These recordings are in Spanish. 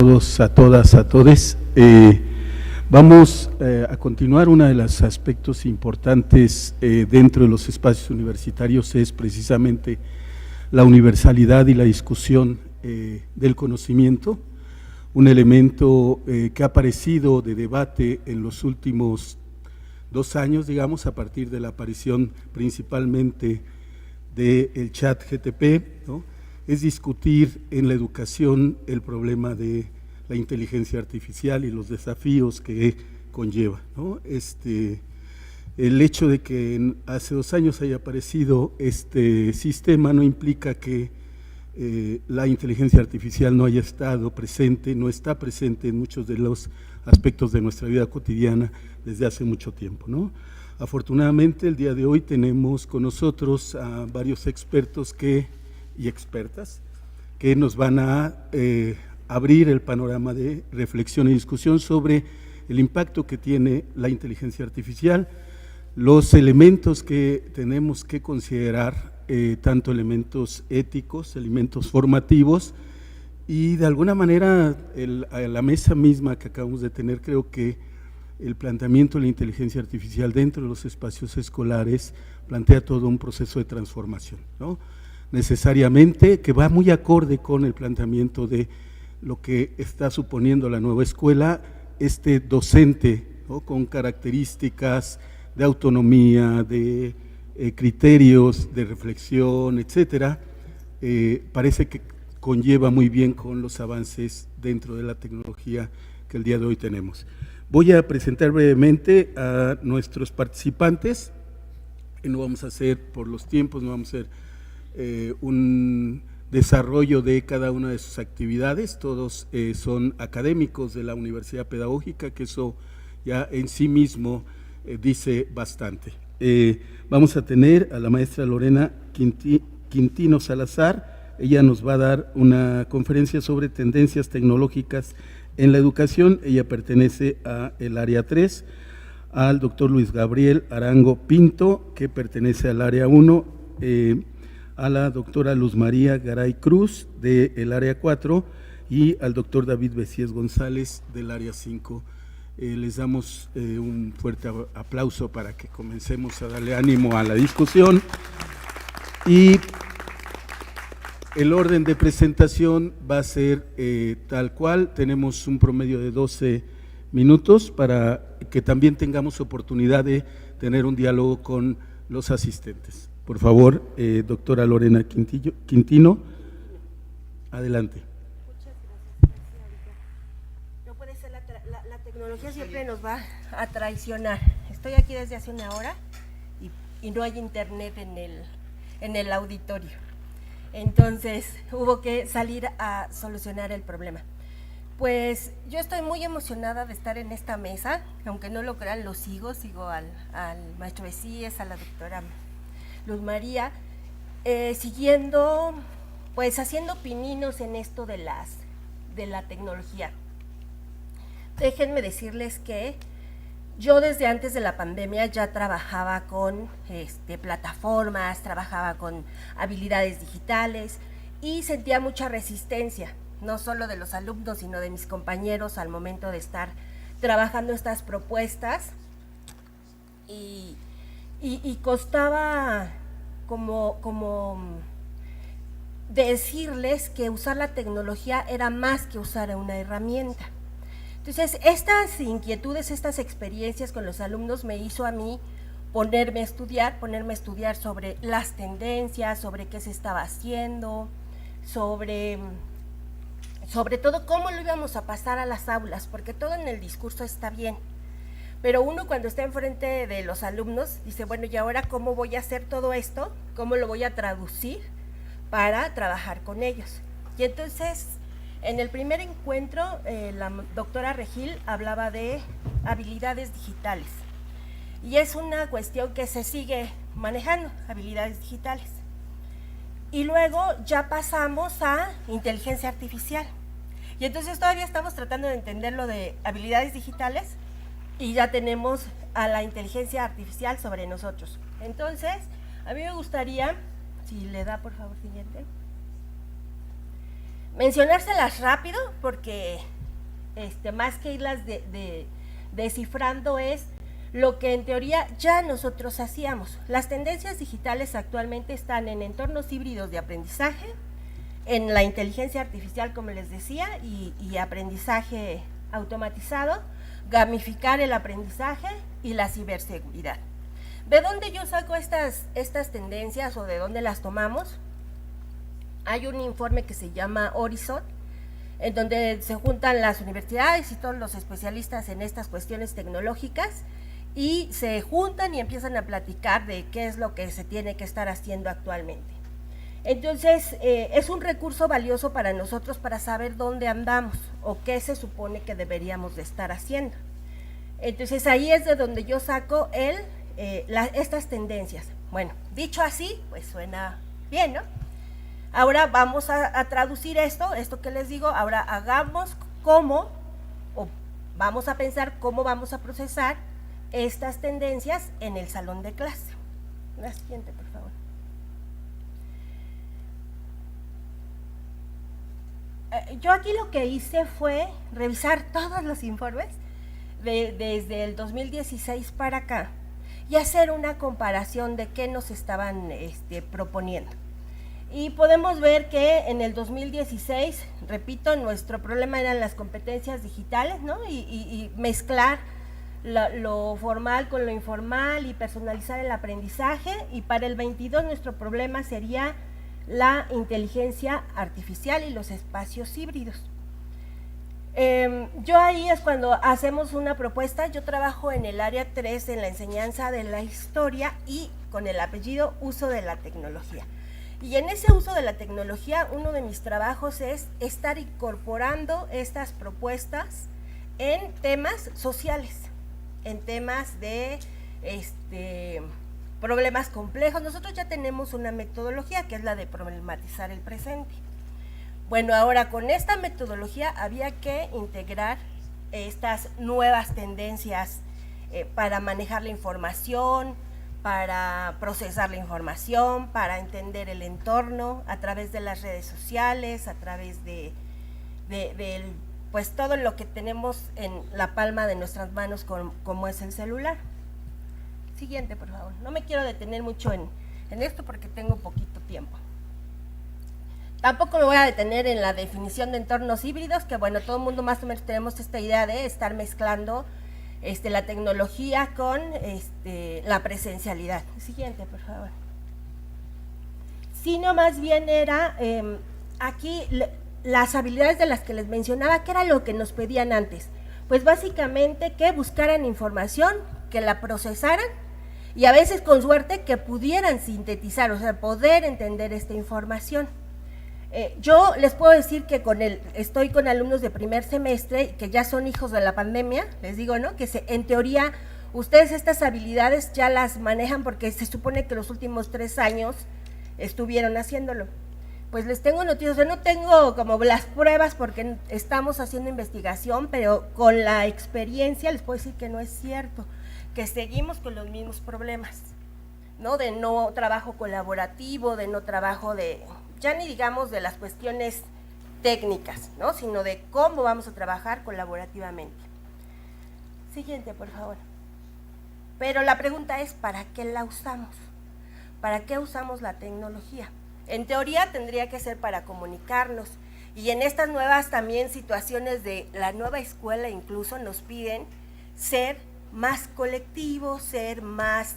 todos, a todas, a todes. Vamos a continuar. Uno de los aspectos importantes dentro de los espacios universitarios es precisamente la universalidad y la discusión del conocimiento, un elemento que ha aparecido de debate en los últimos 2 años, digamos, a partir de la aparición principalmente del chat GTP, ¿no? Es discutir en la educación el problema de la inteligencia artificial y los desafíos que conlleva, ¿no? El hecho de que hace 2 años haya aparecido este sistema no implica que la inteligencia artificial no haya estado presente, no está presente en muchos de los aspectos de nuestra vida cotidiana desde hace mucho tiempo, ¿no? Afortunadamente, el día de hoy tenemos con nosotros a varios expertos y expertas que nos van a abrir el panorama de reflexión y discusión sobre el impacto que tiene la inteligencia artificial, los elementos que tenemos que considerar, tanto elementos éticos, elementos formativos, y de alguna manera a la mesa misma que acabamos de tener, creo que el planteamiento de la inteligencia artificial dentro de los espacios escolares plantea todo un proceso de transformación, ¿no? Necesariamente que va muy acorde con el planteamiento de lo que está suponiendo la nueva escuela, docente, ¿no? Con características de autonomía, de criterios, de reflexión, etcétera, parece que conlleva muy bien con los avances dentro de la tecnología que el día de hoy tenemos. Voy a presentar brevemente a nuestros participantes, y no vamos a hacer por los tiempos, no vamos a hacer un desarrollo de cada una de sus actividades. Todos son académicos de la Universidad Pedagógica, que eso ya en sí mismo dice bastante. Vamos a tener a la maestra Lorena Quintino Salazar. Ella nos va a dar una conferencia sobre tendencias tecnológicas en la educación. Ella pertenece al área 3, al doctor Luis Gabriel Arango Pinto, que pertenece al área 1, a la doctora Luz María Garay Cruz del área 4 y al doctor David Besies González del área 5. Les damos un fuerte aplauso para que comencemos a darle ánimo a la discusión. Y el orden de presentación va a ser tal cual. Tenemos un promedio de 12 minutos para que también tengamos oportunidad de tener un diálogo con los asistentes. Por favor, doctora Lorena Quintino, adelante. Muchas gracias. No puede ser, la tecnología siempre nos va a traicionar. Estoy aquí desde hace 1 hora y no hay internet en el auditorio. Entonces hubo que salir a solucionar el problema. Pues yo estoy muy emocionada de estar en esta mesa, aunque no lo crean, sigo al maestro Besies, a la doctora Luz María, siguiendo, pues haciendo pininos en esto de la tecnología. Déjenme decirles que yo desde antes de la pandemia ya trabajaba con plataformas, trabajaba con habilidades digitales y sentía mucha resistencia, no solo de los alumnos, sino de mis compañeros al momento de estar trabajando estas propuestas y costaba como decirles que usar la tecnología era más que usar una herramienta. Entonces, estas inquietudes, estas experiencias con los alumnos me hizo a mí ponerme a estudiar sobre las tendencias, sobre qué se estaba haciendo, sobre todo cómo lo íbamos a pasar a las aulas, porque todo en el discurso está bien, pero uno cuando está enfrente de los alumnos dice, bueno, ¿y ahora cómo voy a hacer todo esto? ¿Cómo lo voy a traducir para trabajar con ellos? Y entonces, en el primer encuentro, la doctora Regil hablaba de habilidades digitales, y es una cuestión que se sigue manejando, habilidades digitales. Y luego ya pasamos a inteligencia artificial, y entonces todavía estamos tratando de entender lo de habilidades digitales, y ya tenemos a la inteligencia artificial sobre nosotros. Entonces, a mí me gustaría, si le da por favor siguiente, mencionárselas rápido porque más que irlas descifrando, es lo que en teoría ya nosotros hacíamos. Las tendencias digitales actualmente están en entornos híbridos de aprendizaje, en la inteligencia artificial, como les decía, y aprendizaje automatizado, gamificar el aprendizaje y la ciberseguridad. ¿De dónde yo saco estas tendencias o de dónde las tomamos? Hay un informe que se llama Horizon, en donde se juntan las universidades y todos los especialistas en estas cuestiones tecnológicas y se juntan y empiezan a platicar de qué es lo que se tiene que estar haciendo actualmente. Entonces, es un recurso valioso para nosotros para saber dónde andamos o qué se supone que deberíamos de estar haciendo. Entonces, ahí es de donde yo saco estas tendencias. Bueno, dicho así, pues suena bien, ¿no? Ahora vamos a traducir esto que les digo, ahora hagamos cómo, o vamos a pensar cómo vamos a procesar estas tendencias en el salón de clase. La siguiente, por favor. Yo aquí lo que hice fue revisar todos los informes desde el 2016 para acá y hacer una comparación de qué nos estaban proponiendo. Y podemos ver que en el 2016, repito, nuestro problema eran las competencias digitales, ¿no? Y mezclar lo formal con lo informal y personalizar el aprendizaje. Y para el 22 nuestro problema sería la inteligencia artificial y los espacios híbridos. Yo ahí es cuando hacemos una propuesta. Yo trabajo en el área 3 en la enseñanza de la historia y con el apellido uso de la tecnología. Y en ese uso de la tecnología, uno de mis trabajos es estar incorporando estas propuestas en temas sociales, en temas de problemas complejos. Nosotros ya tenemos una metodología que es la de problematizar el presente. Bueno, ahora con esta metodología había que integrar estas nuevas tendencias para manejar la información, para procesar la información, para entender el entorno a través de las redes sociales, a través de pues todo lo que tenemos en la palma de nuestras manos como es el celular. Siguiente, por favor. No me quiero detener mucho en esto porque tengo poquito tiempo. Tampoco me voy a detener en la definición de entornos híbridos, que bueno, todo el mundo más o menos tenemos esta idea de estar mezclando la tecnología con la presencialidad. Siguiente, por favor. Sino más bien era aquí las habilidades de las que les mencionaba, que era lo que nos pedían antes. Pues básicamente que buscaran información, que la procesaran y a veces con suerte que pudieran sintetizar, o sea, poder entender esta información. Yo les puedo decir que estoy con alumnos de primer semestre que ya son hijos de la pandemia, les digo, ¿no? Que en teoría ustedes estas habilidades ya las manejan porque se supone que los últimos 3 años estuvieron haciéndolo. Pues les tengo noticias, o sea, no tengo como las pruebas porque estamos haciendo investigación, pero con la experiencia les puedo decir que no es cierto, que seguimos con los mismos problemas, ¿no? De no trabajo colaborativo, de no trabajo ya ni digamos de las cuestiones técnicas, ¿no? Sino de cómo vamos a trabajar colaborativamente. Siguiente, por favor. Pero la pregunta es, ¿para qué la usamos? ¿Para qué usamos la tecnología? En teoría tendría que ser para comunicarnos, y en estas nuevas también situaciones de la nueva escuela incluso nos piden ser más colectivos, ser más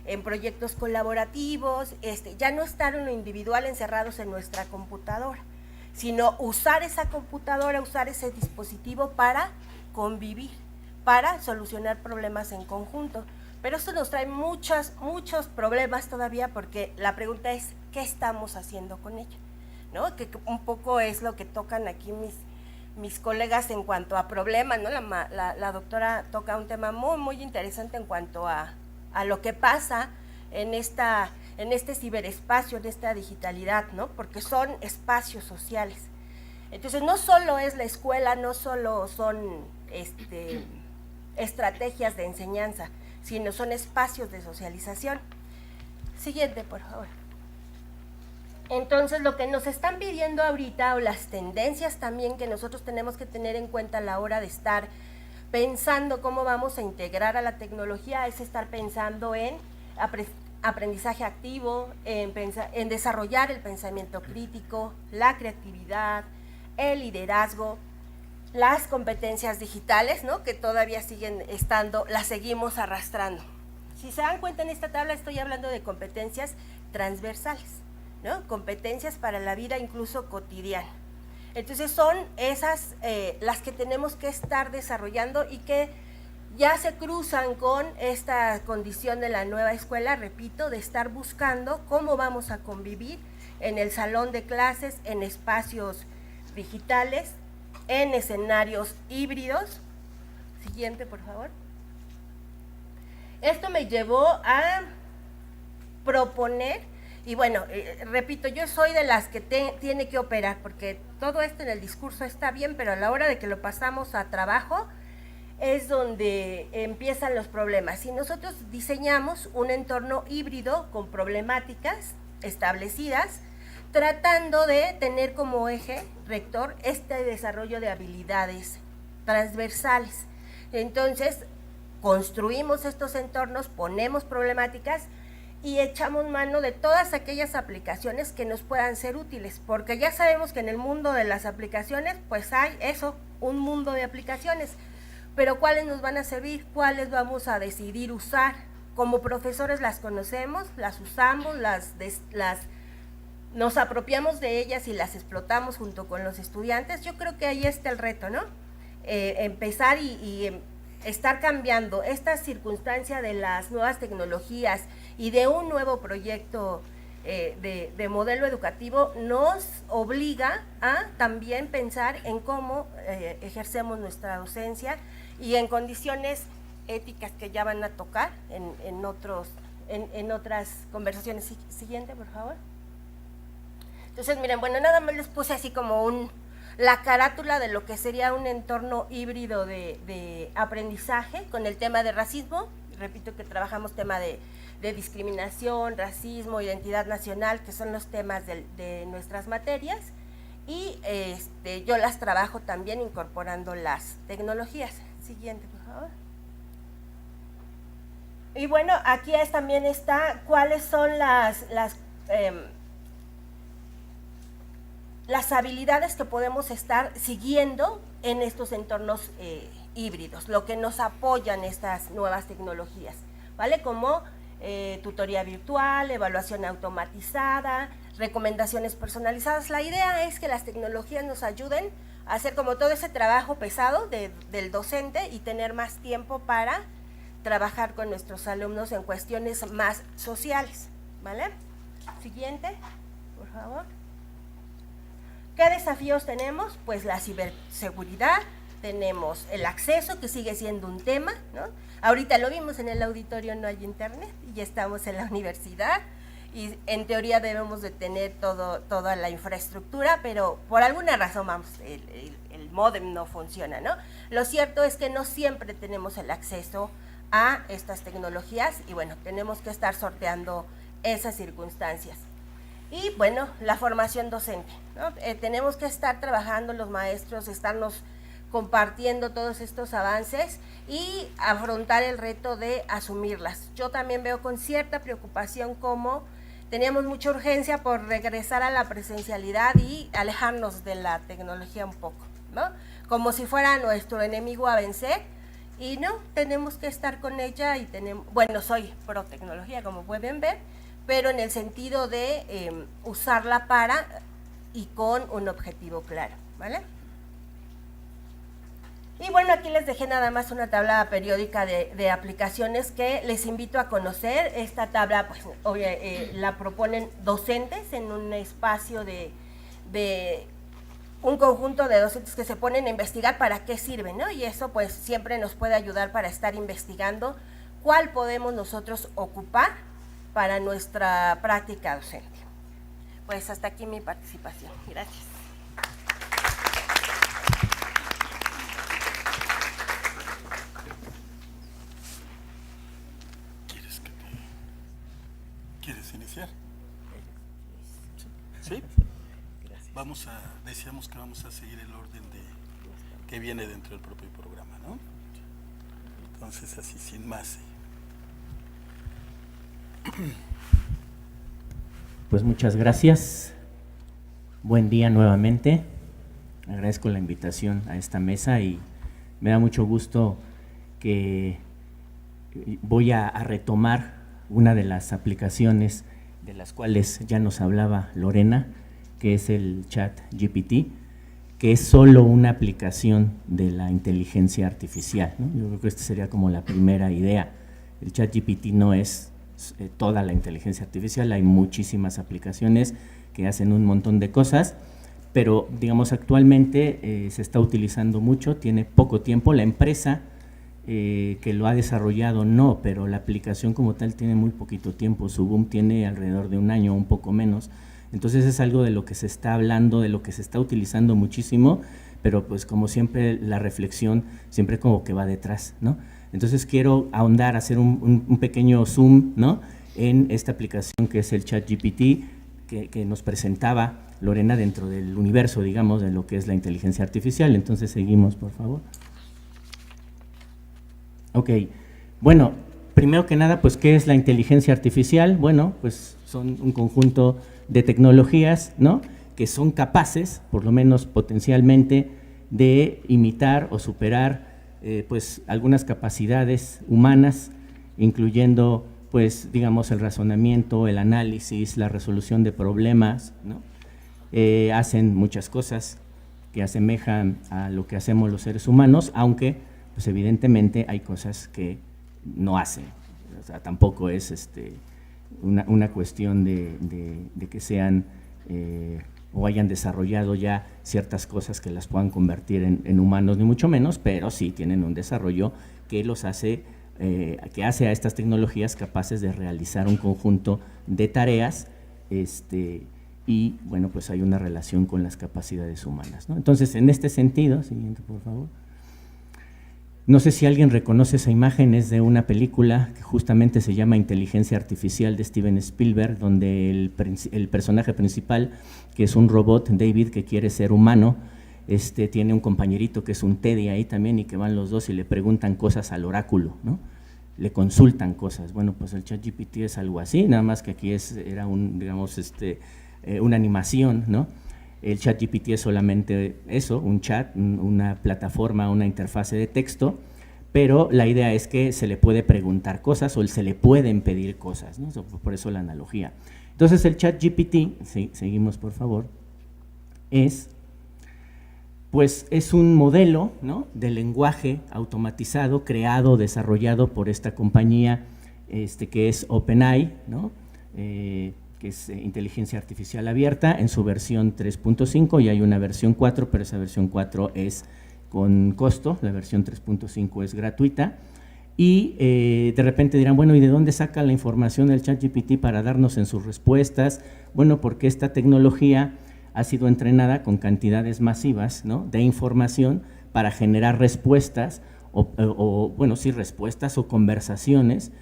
en proyectos colaborativos, ya no estar en lo individual encerrados en nuestra computadora, sino usar esa computadora, usar ese dispositivo para convivir, para solucionar problemas en conjunto. Pero eso nos trae muchos problemas todavía, porque la pregunta es, ¿qué estamos haciendo con ella? ¿No? Que un poco es lo que tocan aquí mis colegas en cuanto a problemas, ¿no? La doctora toca un tema muy, muy interesante en cuanto a lo que pasa en este ciberespacio, en esta digitalidad, ¿no? Porque son espacios sociales. Entonces, no solo es la escuela, no solo son estrategias de enseñanza, sino son espacios de socialización. Siguiente, por favor. Entonces, lo que nos están pidiendo ahorita, o las tendencias también que nosotros tenemos que tener en cuenta a la hora de estar pensando cómo vamos a integrar a la tecnología, es estar pensando en aprendizaje activo, en desarrollar el pensamiento crítico, la creatividad, el liderazgo, las competencias digitales, ¿no?, que todavía siguen estando, las seguimos arrastrando. Si se dan cuenta, en esta tabla estoy hablando de competencias transversales, ¿no?, competencias para la vida incluso cotidiana. Entonces son esas las que tenemos que estar desarrollando y que ya se cruzan con esta condición de la nueva escuela, repito, de estar buscando cómo vamos a convivir en el salón de clases, en espacios digitales, en escenarios híbridos. Siguiente, por favor. Esto me llevó a proponer, y bueno, repito, yo soy de las que tiene que operar, porque todo esto en el discurso está bien, pero a la hora de que lo pasamos a trabajo es donde empiezan los problemas. Si nosotros diseñamos un entorno híbrido con problemáticas establecidas, tratando de tener como eje rector este desarrollo de habilidades transversales. Entonces, construimos estos entornos, ponemos problemáticas y echamos mano de todas aquellas aplicaciones que nos puedan ser útiles, porque ya sabemos que en el mundo de las aplicaciones, pues hay eso, un mundo de aplicaciones, pero ¿cuáles nos van a servir? ¿Cuáles vamos a decidir usar? Como profesores las conocemos, las usamos, nos apropiamos de ellas y las explotamos junto con los estudiantes. Yo creo que ahí está el reto, ¿no? Empezar y estar cambiando esta circunstancia de las nuevas tecnologías y de un nuevo proyecto de modelo educativo nos obliga a también pensar en cómo ejercemos nuestra docencia y en condiciones éticas que ya van a tocar en otras conversaciones. Siguiente, por favor. Entonces, miren, bueno, nada más les puse así como la carátula de lo que sería un entorno híbrido de aprendizaje con el tema de racismo. Repito que trabajamos tema de discriminación, racismo, identidad nacional, que son los temas de nuestras materias, y yo las trabajo también incorporando las tecnologías. Siguiente, por favor. Y bueno, aquí también está cuáles son las habilidades que podemos estar siguiendo en estos entornos híbridos, lo que nos apoyan estas nuevas tecnologías, ¿vale? Como tutoría virtual, evaluación automatizada, recomendaciones personalizadas. La idea es que las tecnologías nos ayuden a hacer como todo ese trabajo pesado del docente y tener más tiempo para trabajar con nuestros alumnos en cuestiones más sociales, ¿vale? Siguiente, por favor. ¿Qué desafíos tenemos? Pues la ciberseguridad, tenemos el acceso, que sigue siendo un tema, ¿no? Ahorita lo vimos en el auditorio, no hay internet, y ya estamos en la universidad, y en teoría debemos de tener toda la infraestructura, pero por alguna razón, vamos, el módem no funciona, ¿no? Lo cierto es que no siempre tenemos el acceso a estas tecnologías, y bueno, tenemos que estar sorteando esas circunstancias. Y bueno, la formación docente, ¿no? Tenemos que estar trabajando los maestros, estarnos compartiendo todos estos avances y afrontar el reto de asumirlas. Yo también veo con cierta preocupación cómo teníamos mucha urgencia por regresar a la presencialidad y alejarnos de la tecnología un poco, ¿no? Como si fuera nuestro enemigo a vencer, y no, tenemos que estar con ella y bueno, soy pro tecnología, como pueden ver, pero en el sentido de usarla para y con un objetivo claro, ¿vale? Y bueno, aquí les dejé nada más una tabla periódica de aplicaciones que les invito a conocer. Esta tabla, pues, la proponen docentes en un espacio de un conjunto de docentes que se ponen a investigar para qué sirven, ¿no? Y eso, pues, siempre nos puede ayudar para estar investigando cuál podemos nosotros ocupar para nuestra práctica docente. Pues hasta aquí mi participación. Gracias. ¿Quieres iniciar? ¿Sí? Gracias. Decíamos que vamos a seguir el orden que viene dentro del propio programa, ¿no? Entonces, así, sin más. Pues muchas gracias. Buen día nuevamente. Agradezco la invitación a esta mesa y me da mucho gusto que voy a retomar una de las aplicaciones de las cuales ya nos hablaba Lorena, que es el ChatGPT, que es solo una aplicación de la inteligencia artificial, ¿no? Yo creo que esta sería como la primera idea. El ChatGPT no es toda la inteligencia artificial, hay muchísimas aplicaciones que hacen un montón de cosas, pero digamos actualmente se está utilizando mucho, tiene poco tiempo. La empresa que lo ha desarrollado no, pero la aplicación como tal tiene muy poquito tiempo, su boom tiene alrededor de un año, un poco menos. Entonces es algo de lo que se está hablando, de lo que se está utilizando muchísimo, pero pues como siempre la reflexión siempre como que va detrás, ¿no? Entonces quiero ahondar, hacer un pequeño zoom, ¿no?, en esta aplicación que es el ChatGPT que nos presentaba Lorena dentro del universo, digamos, de lo que es la inteligencia artificial. Entonces seguimos, por favor. Ok, bueno, primero que nada, pues, ¿qué es la inteligencia artificial? Bueno, pues son un conjunto de tecnologías, ¿no?, que son capaces, por lo menos potencialmente, de imitar o superar pues algunas capacidades humanas, incluyendo, pues, digamos, el razonamiento, el análisis, la resolución de problemas, ¿no? Hacen muchas cosas que asemejan a lo que hacemos los seres humanos, aunque, pues, evidentemente hay cosas que no hacen. O sea, tampoco es una cuestión de que sean o hayan desarrollado ya ciertas cosas que las puedan convertir en humanos, ni mucho menos, pero sí tienen un desarrollo que los hace, que hace a estas tecnologías capaces de realizar un conjunto de tareas, y bueno, pues hay una relación con las capacidades humanas, ¿no? Entonces, en este sentido, siguiente por favor. No sé si alguien reconoce esa imagen, es de una película que justamente se llama Inteligencia Artificial de Steven Spielberg, donde el personaje principal, que es un robot, David, que quiere ser humano, tiene un compañerito que es un Teddy ahí también, y que van los dos y le preguntan cosas al oráculo, ¿no? Le consultan cosas. Bueno, pues el ChatGPT es algo así, nada más que aquí era una animación, ¿no? El ChatGPT es solamente eso, un chat, una plataforma, una interfase de texto, pero la idea es que se le puede preguntar cosas o se le pueden pedir cosas, ¿no? Por eso la analogía. Entonces el ChatGPT, seguimos por favor, es un modelo, ¿no?, de lenguaje automatizado, creado, desarrollado por esta compañía que es OpenAI, ¿no?, que es inteligencia artificial abierta, en su versión 3.5, y hay una versión 4, pero esa versión 4 es con costo, la versión 3.5 es gratuita, y de repente dirán, bueno, ¿y de dónde saca la información el ChatGPT para darnos en sus respuestas? Bueno, porque esta tecnología ha sido entrenada con cantidades masivas, ¿no?, de información para generar respuestas, respuestas o conversaciones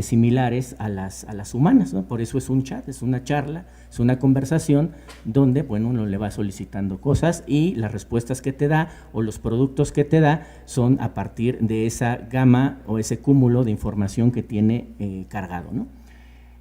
similares a las humanas, ¿no? Por eso es un chat, es una charla, es una conversación donde, bueno, uno le va solicitando cosas y las respuestas que te da o los productos que te da son a partir de esa gama o ese cúmulo de información que tiene cargado, ¿no?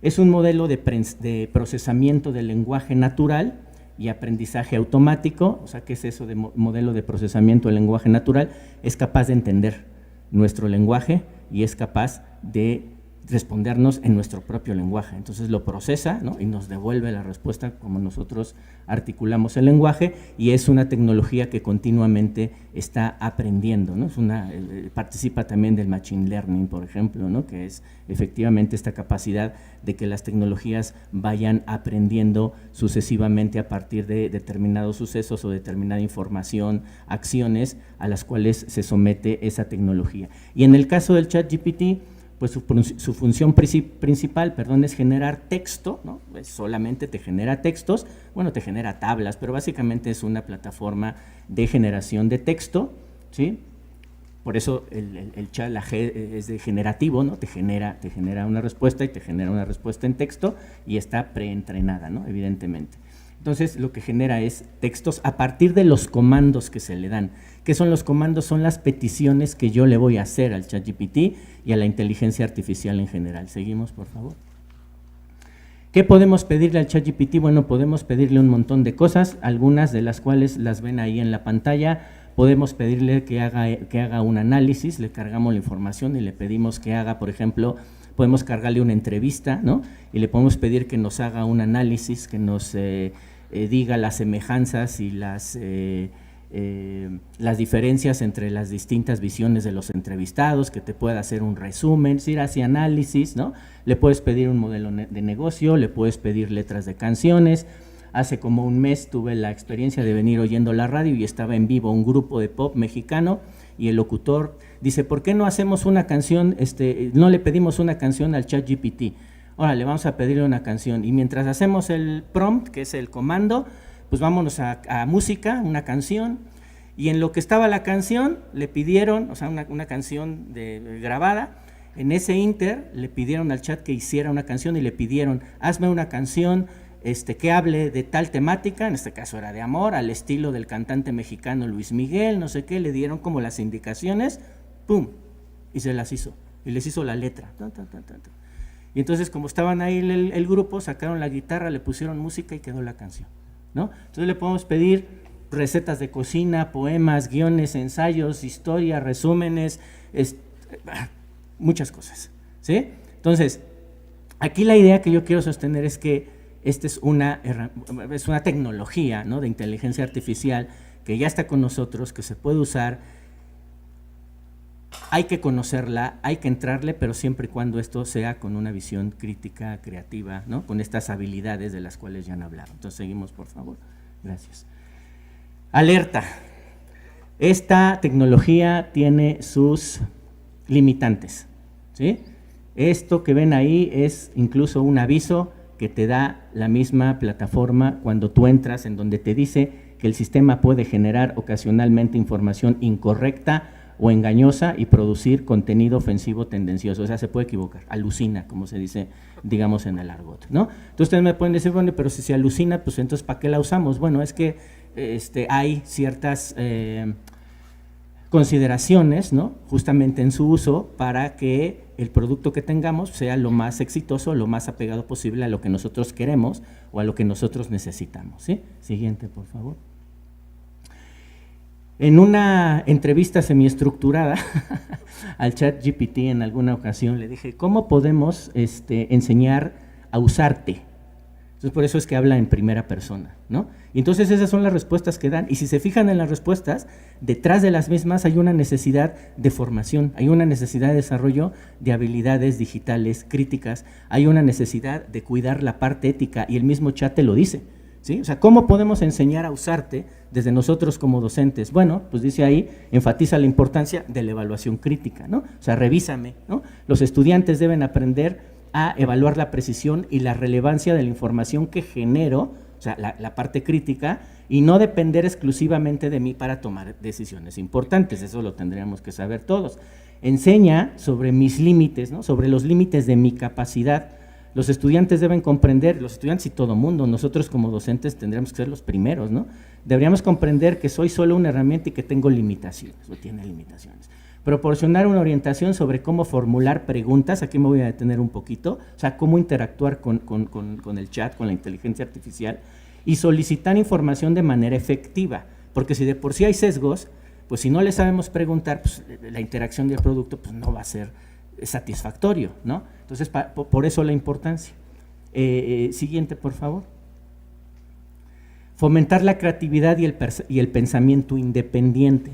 Es un modelo de procesamiento del lenguaje natural y aprendizaje automático. O sea, ¿qué es eso de modelo de procesamiento del lenguaje natural? Es capaz de entender nuestro lenguaje y es capaz de respondernos en nuestro propio lenguaje. Entonces lo procesa, ¿no?, y nos devuelve la respuesta como nosotros articulamos el lenguaje, y es una tecnología que continuamente está aprendiendo, ¿no? Participa también del machine learning, por ejemplo, ¿no?, que es efectivamente esta capacidad de que las tecnologías vayan aprendiendo sucesivamente a partir de determinados sucesos o determinada información, acciones a las cuales se somete esa tecnología. Y en el caso del ChatGPT, pues su función principal, es generar texto, ¿no? Pues solamente te genera textos, bueno, te genera tablas, pero básicamente es una plataforma de generación de texto, ¿sí? Por eso el chat, la G es de generativo, ¿no? Te genera una respuesta y te genera una respuesta en texto y está preentrenada, ¿no?, evidentemente. Entonces, lo que genera es textos a partir de los comandos que se le dan. ¿Qué son los comandos? Son las peticiones que yo le voy a hacer al ChatGPT y a la inteligencia artificial en general. Seguimos, por favor. ¿Qué podemos pedirle al ChatGPT? Bueno, podemos pedirle un montón de cosas, algunas de las cuales las ven ahí en la pantalla. Podemos pedirle que haga un análisis, le cargamos la información y le pedimos que haga, por ejemplo, podemos cargarle una entrevista, ¿no? Y le podemos pedir que nos haga un análisis, que nos diga las semejanzas y las diferencias entre las distintas visiones de los entrevistados, que te pueda hacer un resumen, es decir, hace análisis, ¿no? Le puedes pedir un modelo de negocio, le puedes pedir letras de canciones. Hace como un mes tuve la experiencia de venir oyendo la radio y estaba en vivo un grupo de pop mexicano y el locutor dice, ¿por qué no hacemos una canción, no le pedimos una canción al ChatGPT? Ahora le vamos a pedirle una canción y mientras hacemos el prompt, que es el comando, pues vámonos a música, una canción, y en lo que estaba la canción le pidieron, o sea, una canción grabada, en ese inter le pidieron al chat que hiciera una canción y le pidieron, hazme una canción que hable de tal temática, en este caso era de amor, al estilo del cantante mexicano Luis Miguel, no sé qué, le dieron como las indicaciones, ¡pum!, y se las hizo, y les hizo la letra, y entonces como estaban ahí el grupo, sacaron la guitarra, le pusieron música y quedó la canción, ¿no? Entonces le podemos pedir recetas de cocina, poemas, guiones, ensayos, historia, resúmenes, muchas cosas, ¿sí? Entonces, aquí la idea que yo quiero sostener es que esta es una tecnología, ¿no?, de inteligencia artificial que ya está con nosotros, que se puede usar, hay que conocerla, hay que entrarle, pero siempre y cuando esto sea con una visión crítica, creativa, ¿no?, con estas habilidades de las cuales ya han hablado. Entonces, seguimos, por favor. Gracias. Alerta. Esta tecnología tiene sus limitantes, ¿sí? Esto que ven ahí es incluso un aviso que te da la misma plataforma cuando tú entras, en donde te dice que el sistema puede generar ocasionalmente información incorrecta o engañosa y producir contenido ofensivo tendencioso. O sea, se puede equivocar, alucina, como se dice, digamos, en el argot, ¿no? Entonces ustedes me pueden decir, bueno, pero si se alucina, pues entonces ¿para qué la usamos? Bueno, es que hay ciertas consideraciones, ¿no?, justamente en su uso para que el producto que tengamos sea lo más exitoso, lo más apegado posible a lo que nosotros queremos o a lo que nosotros necesitamos, ¿sí? Siguiente, por favor. En una entrevista semiestructurada al ChatGPT en alguna ocasión le dije, ¿cómo podemos enseñar a usarte? Entonces, por eso es que habla en primera persona, ¿no? Y entonces esas son las respuestas que dan. Y si se fijan en las respuestas, detrás de las mismas hay una necesidad de formación, hay una necesidad de desarrollo de habilidades digitales críticas, hay una necesidad de cuidar la parte ética, y el mismo chat te lo dice, ¿sí? O sea, ¿cómo podemos enseñar a usarte desde nosotros como docentes? Bueno, pues dice ahí, enfatiza la importancia de la evaluación crítica, ¿no? O sea, revísame, ¿no? Los estudiantes deben aprender a evaluar la precisión y la relevancia de la información que genero, o sea, la parte crítica, y no depender exclusivamente de mí para tomar decisiones importantes. Eso lo tendríamos que saber todos. Enseña sobre mis límites, ¿no?, sobre los límites de mi capacidad. Los estudiantes deben comprender, los estudiantes y todo mundo, nosotros como docentes tendríamos que ser los primeros, ¿no? Deberíamos comprender que soy solo una herramienta y que tengo limitaciones, o tiene limitaciones. Proporcionar una orientación sobre cómo formular preguntas, aquí me voy a detener un poquito, o sea, cómo interactuar con el chat, con la inteligencia artificial, y solicitar información de manera efectiva, porque si de por sí hay sesgos, pues si no le sabemos preguntar, pues la interacción del producto pues no va a ser satisfactorio, ¿no? Entonces, por eso la importancia. Siguiente, por favor. Fomentar la creatividad y el pensamiento independiente.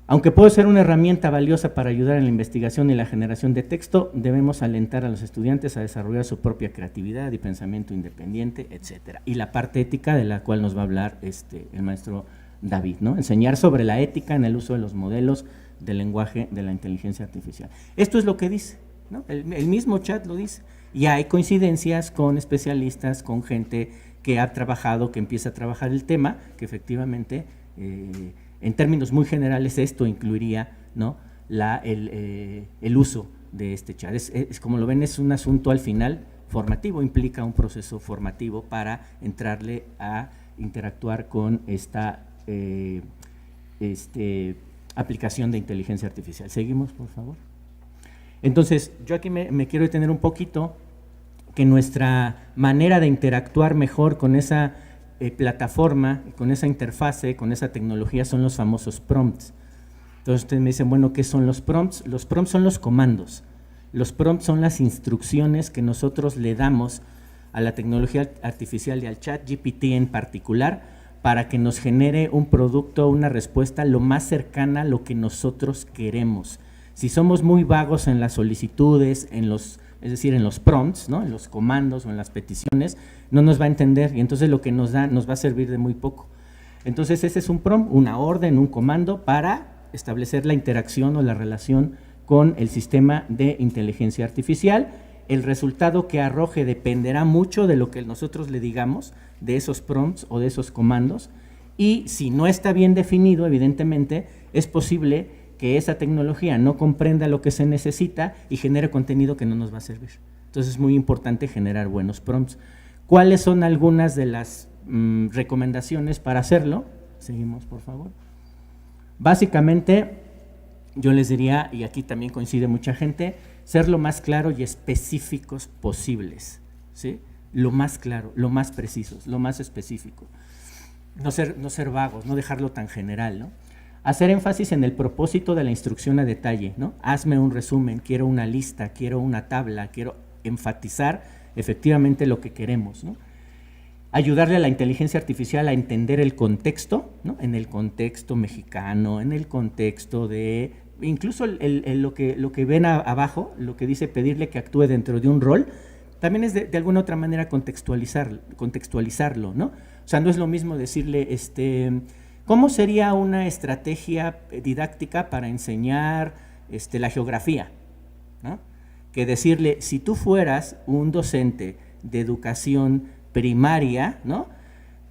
Aunque puede ser una herramienta valiosa para ayudar en la investigación y la generación de texto, debemos alentar a los estudiantes a desarrollar su propia creatividad y pensamiento independiente, etcétera. Y la parte ética, de la cual nos va a hablar el maestro David, ¿no? Enseñar sobre la ética en el uso de los modelos de lenguaje de la inteligencia artificial. Esto es lo que dice, ¿no? El mismo chat lo dice. Y hay coincidencias con especialistas, con gente que ha trabajado, que empieza a trabajar el tema, que efectivamente en términos muy generales esto incluiría, ¿no?, el uso de este chat. Es como lo ven, es un asunto al final formativo, implica un proceso formativo para entrarle a interactuar con esta aplicación de inteligencia artificial. Seguimos, por favor. Entonces, yo aquí me quiero detener un poquito, que nuestra manera de interactuar mejor con esa plataforma, con esa interfase, con esa tecnología, son los famosos prompts. Entonces ustedes me dicen, bueno, ¿qué son los prompts? Los prompts son los comandos. Los prompts son las instrucciones que nosotros le damos a la tecnología artificial y al chat GPT en particular para que nos genere un producto, una respuesta lo más cercana a lo que nosotros queremos. Si somos muy vagos en las solicitudes, es decir, en los prompts, ¿no?, en los comandos o en las peticiones, no nos va a entender y entonces lo que nos da nos va a servir de muy poco. Entonces ese es un prompt, una orden, un comando para establecer la interacción o la relación con el sistema de inteligencia artificial. El resultado que arroje dependerá mucho de lo que nosotros le digamos, de esos prompts o de esos comandos, y si no está bien definido, evidentemente, es posible que esa tecnología no comprenda lo que se necesita y genere contenido que no nos va a servir. Entonces es muy importante generar buenos prompts. ¿Cuáles son algunas de las recomendaciones para hacerlo? Seguimos, por favor. Básicamente, yo les diría, y aquí también coincide mucha gente, ser lo más claro y específicos posibles, ¿sí? Lo más claro, lo más precisos, lo más específico. No ser vagos, no dejarlo tan general, ¿no? Hacer énfasis en el propósito de la instrucción a detalle, ¿no? Hazme un resumen, quiero una lista, quiero una tabla, quiero enfatizar efectivamente lo que queremos, ¿no? Ayudarle a la inteligencia artificial a entender el contexto, ¿no? En el contexto mexicano, en el contexto de, incluso lo que ven abajo, lo que dice pedirle que actúe dentro de un rol, también es de alguna otra manera contextualizarlo, ¿no? O sea, no es lo mismo decirle, ¿cómo sería una estrategia didáctica para enseñar la geografía, ¿no?, que decirle, si tú fueras un docente de educación primaria, ¿no?,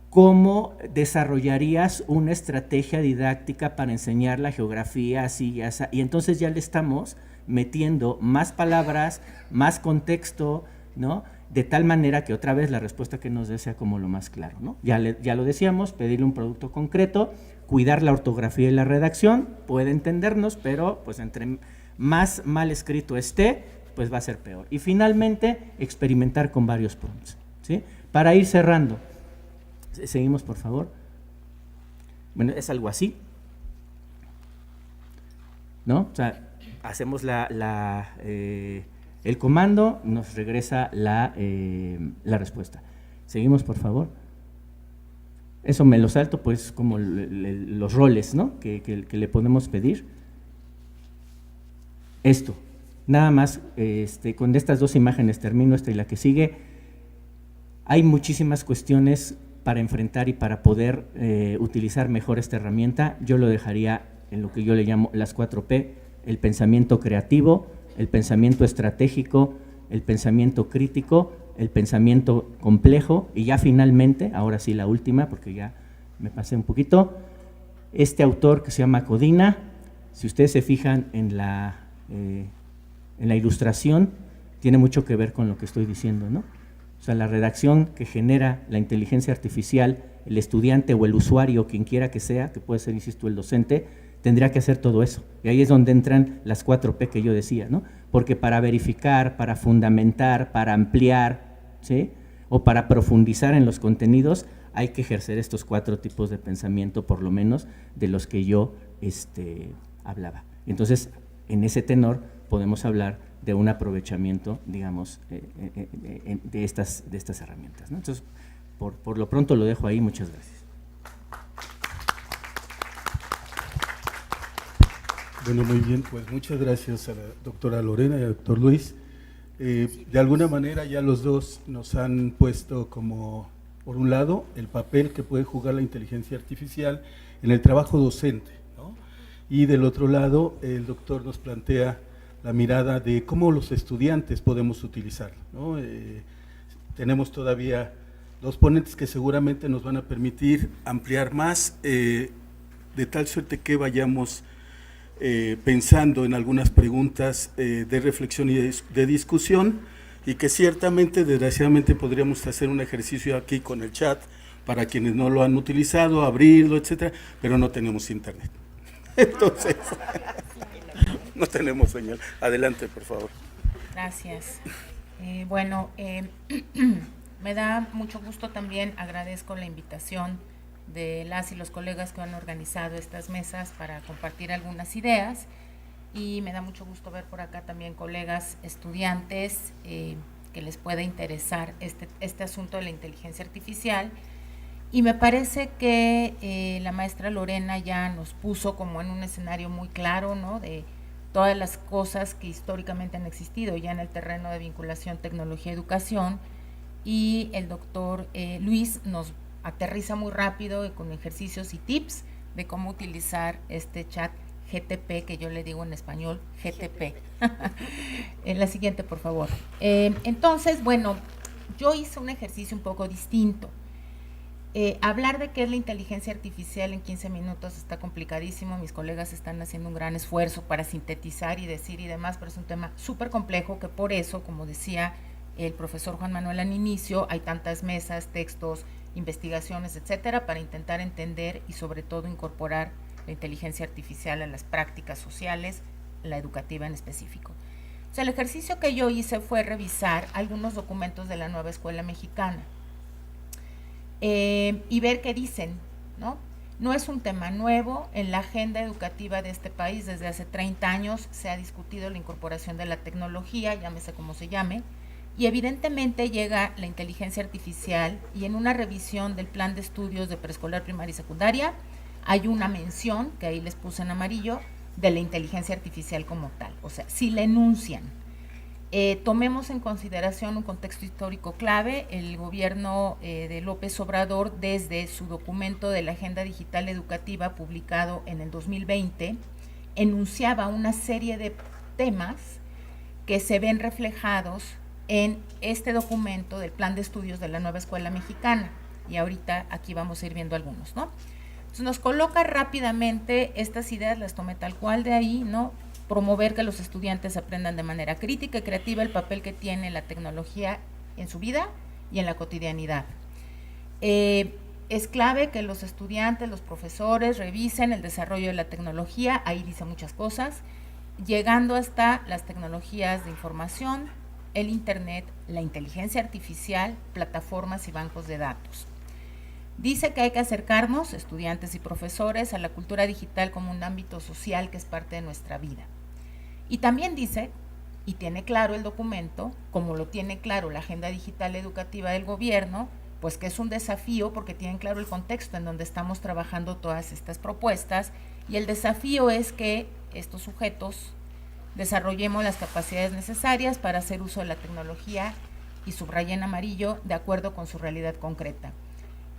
¿cómo desarrollarías una estrategia didáctica para enseñar la geografía así y así? Y entonces ya le estamos metiendo más palabras, más contexto, ¿no?, de tal manera que otra vez la respuesta que nos dé sea como lo más claro, ¿no? Ya lo decíamos, pedirle un producto concreto, cuidar la ortografía y la redacción, puede entendernos, pero pues entre más mal escrito esté, pues va a ser peor. Y finalmente, experimentar con varios prompts, ¿sí? Para ir cerrando, seguimos por favor. Bueno, es algo así, ¿no? O sea, hacemos el comando, nos regresa la respuesta. Seguimos, por favor. Eso me lo salto, pues, como los roles, ¿no?, que le podemos pedir. Esto, nada más, con estas dos imágenes termino, esta y la que sigue. Hay muchísimas cuestiones para enfrentar y para poder utilizar mejor esta herramienta. Yo lo dejaría en lo que yo le llamo las 4P, el pensamiento creativo, el pensamiento estratégico, el pensamiento crítico, el pensamiento complejo y ya finalmente, ahora sí la última, porque ya me pasé un poquito, este autor que se llama Codina, si ustedes se fijan en la ilustración, tiene mucho que ver con lo que estoy diciendo, ¿no? O sea, la redacción que genera la inteligencia artificial, el estudiante o el usuario, quien quiera que sea, que puede ser, insisto, el docente, tendría que hacer todo eso. Y ahí es donde entran las 4P que yo decía, ¿no? Porque para verificar, para fundamentar, para ampliar, ¿sí?, o para profundizar en los contenidos, hay que ejercer estos 4 tipos de pensamiento, por lo menos, de los que yo hablaba. Entonces, en ese tenor, podemos hablar de un aprovechamiento, digamos, de estas herramientas, ¿no? Entonces, por lo pronto lo dejo ahí. Muchas gracias. Bueno, muy bien, pues muchas gracias a la doctora Lorena y al doctor Luis. De alguna manera ya los dos nos han puesto como, por un lado, el papel que puede jugar la inteligencia artificial en el trabajo docente, ¿no? Y del otro lado, el doctor nos plantea la mirada de cómo los estudiantes podemos utilizarlo, ¿no? Tenemos todavía 2 ponentes que seguramente nos van a permitir ampliar más, de tal suerte que vayamos pensando en algunas preguntas de reflexión y de discusión, y que ciertamente, desgraciadamente, podríamos hacer un ejercicio aquí con el chat para quienes no lo han utilizado, abrirlo, etcétera, pero no tenemos internet. Entonces, no tenemos señal. Adelante, por favor. Gracias. Bueno, me da mucho gusto también, agradezco la invitación de las y los colegas que han organizado estas mesas para compartir algunas ideas, y me da mucho gusto ver por acá también colegas estudiantes que les pueda interesar este asunto de la inteligencia artificial. Y me parece que la maestra Lorena ya nos puso como en un escenario muy claro, ¿no?, de todas las cosas que históricamente han existido ya en el terreno de vinculación tecnología-educación, y el doctor Luis nos aterriza muy rápido con ejercicios y tips de cómo utilizar este chat GTP, que yo le digo en español GTP. La siguiente, por favor. Entonces, bueno, yo hice un ejercicio un poco distinto. Hablar de qué es la inteligencia artificial en 15 minutos está complicadísimo, mis colegas están haciendo un gran esfuerzo para sintetizar y decir y demás, pero es un tema súper complejo, que por eso, como decía el profesor Juan Manuel al inicio, hay tantas mesas, textos, investigaciones, etcétera, para intentar entender y sobre todo incorporar la inteligencia artificial a las prácticas sociales, la educativa en específico. O sea, el ejercicio que yo hice fue revisar algunos documentos de la nueva escuela mexicana, y ver qué dicen, ¿no? No es un tema nuevo, en la agenda educativa de este país desde hace 30 años se ha discutido la incorporación de la tecnología, llámese como se llame, y evidentemente llega la inteligencia artificial, y en una revisión del plan de estudios de preescolar, primaria y secundaria hay una mención, que ahí les puse en amarillo, de la inteligencia artificial como tal, o sea, si la enuncian. Tomemos en consideración un contexto histórico clave. El gobierno de López Obrador, desde su documento de la Agenda Digital Educativa publicado en el 2020, enunciaba una serie de temas que se ven reflejados en este documento del Plan de Estudios de la Nueva Escuela Mexicana, y ahorita aquí vamos a ir viendo algunos, ¿no? Entonces nos coloca rápidamente estas ideas, las tomé tal cual de ahí, ¿no? Promover que los estudiantes aprendan de manera crítica y creativa el papel que tiene la tecnología en su vida y en la cotidianidad. Es clave que los estudiantes, los profesores revisen el desarrollo de la tecnología, ahí dice muchas cosas, llegando hasta las tecnologías de información, el internet, la inteligencia artificial, plataformas y bancos de datos. Dice que hay que acercarnos, estudiantes y profesores, a la cultura digital como un ámbito social que es parte de nuestra vida. Y también dice, y tiene claro el documento, como lo tiene claro la Agenda Digital Educativa del gobierno, pues que es un desafío porque tienen claro el contexto en donde estamos trabajando todas estas propuestas, y el desafío es que estos sujetos desarrollemos las capacidades necesarias para hacer uso de la tecnología, y subrayé en amarillo, de acuerdo con su realidad concreta.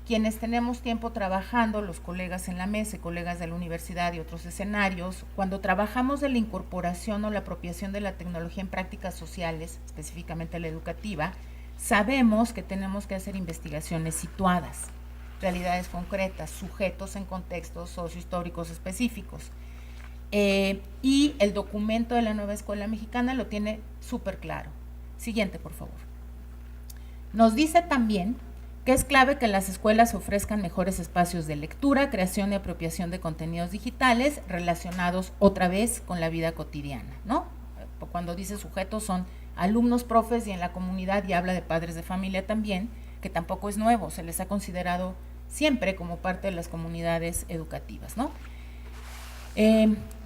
Quienes tenemos tiempo trabajando, los colegas en la mesa y colegas de la universidad y otros escenarios, cuando trabajamos de la incorporación o la apropiación de la tecnología en prácticas sociales, específicamente la educativa, sabemos que tenemos que hacer investigaciones situadas, realidades concretas, sujetos en contextos sociohistóricos específicos. Y el documento de la Nueva Escuela Mexicana lo tiene súper claro. Siguiente, por favor. Nos dice también que es clave que las escuelas ofrezcan mejores espacios de lectura, creación y apropiación de contenidos digitales relacionados otra vez con la vida cotidiana, ¿no? Cuando dice sujetos son alumnos, profes y en la comunidad, y habla de padres de familia también, que tampoco es nuevo, se les ha considerado siempre como parte de las comunidades educativas, ¿no?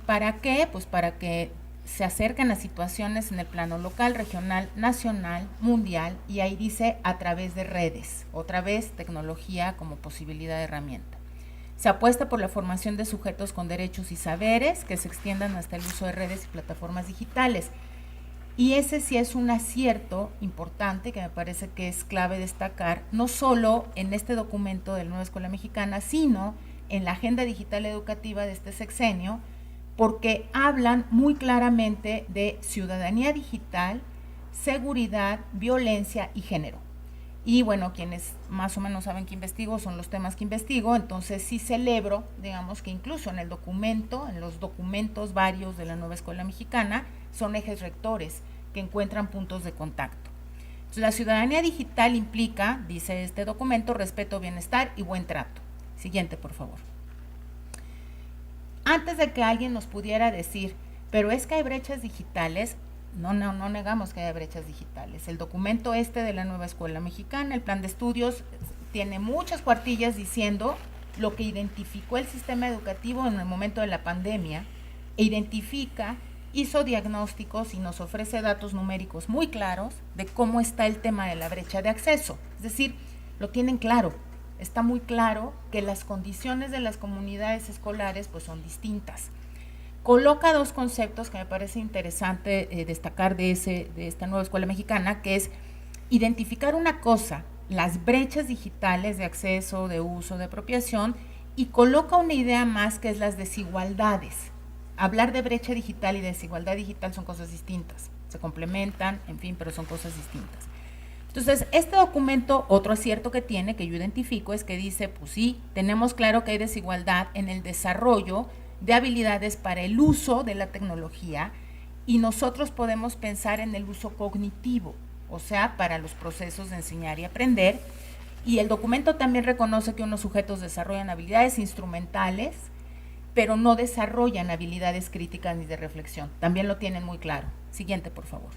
¿Para qué? Pues para que se acercan a situaciones en el plano local, regional, nacional, mundial, y ahí dice a través de redes, otra vez tecnología como posibilidad de herramienta. Se apuesta por la formación de sujetos con derechos y saberes que se extiendan hasta el uso de redes y plataformas digitales. Y ese sí es un acierto importante que me parece que es clave destacar, no solo en este documento de la Nueva Escuela Mexicana, sino en la Agenda Digital Educativa de este sexenio, porque hablan muy claramente de ciudadanía digital, seguridad, violencia y género. Y bueno, quienes más o menos saben que investigo son los temas que investigo, entonces sí celebro, digamos, que incluso en el documento, en los documentos varios de la Nueva Escuela Mexicana, son ejes rectores que encuentran puntos de contacto. Entonces, la ciudadanía digital implica, dice este documento, respeto, bienestar y buen trato. Siguiente, por favor. Antes de que alguien nos pudiera decir, pero es que hay brechas digitales, no negamos que haya brechas digitales. El documento de la nueva escuela mexicana, el plan de estudios, tiene muchas cuartillas diciendo lo que identificó el sistema educativo en el momento de la pandemia, e identifica, hizo diagnósticos y nos ofrece datos numéricos muy claros de cómo está el tema de la brecha de acceso. Es decir, lo tienen claro. Está muy claro que las condiciones de las comunidades escolares pues son distintas. Coloca dos conceptos que me parece interesante destacar de esta nueva escuela mexicana, que es identificar una cosa, las brechas digitales de acceso, de uso, de apropiación, y coloca una idea más que es las desigualdades. Hablar de brecha digital y desigualdad digital son cosas distintas, se complementan, en fin, pero son cosas distintas. Entonces, este documento, otro acierto que tiene, que yo identifico, es que dice, pues sí, tenemos claro que hay desigualdad en el desarrollo de habilidades para el uso de la tecnología, y nosotros podemos pensar en el uso cognitivo, o sea, para los procesos de enseñar y aprender, y el documento también reconoce que unos sujetos desarrollan habilidades instrumentales, pero no desarrollan habilidades críticas ni de reflexión. También lo tienen muy claro. Siguiente, por favor.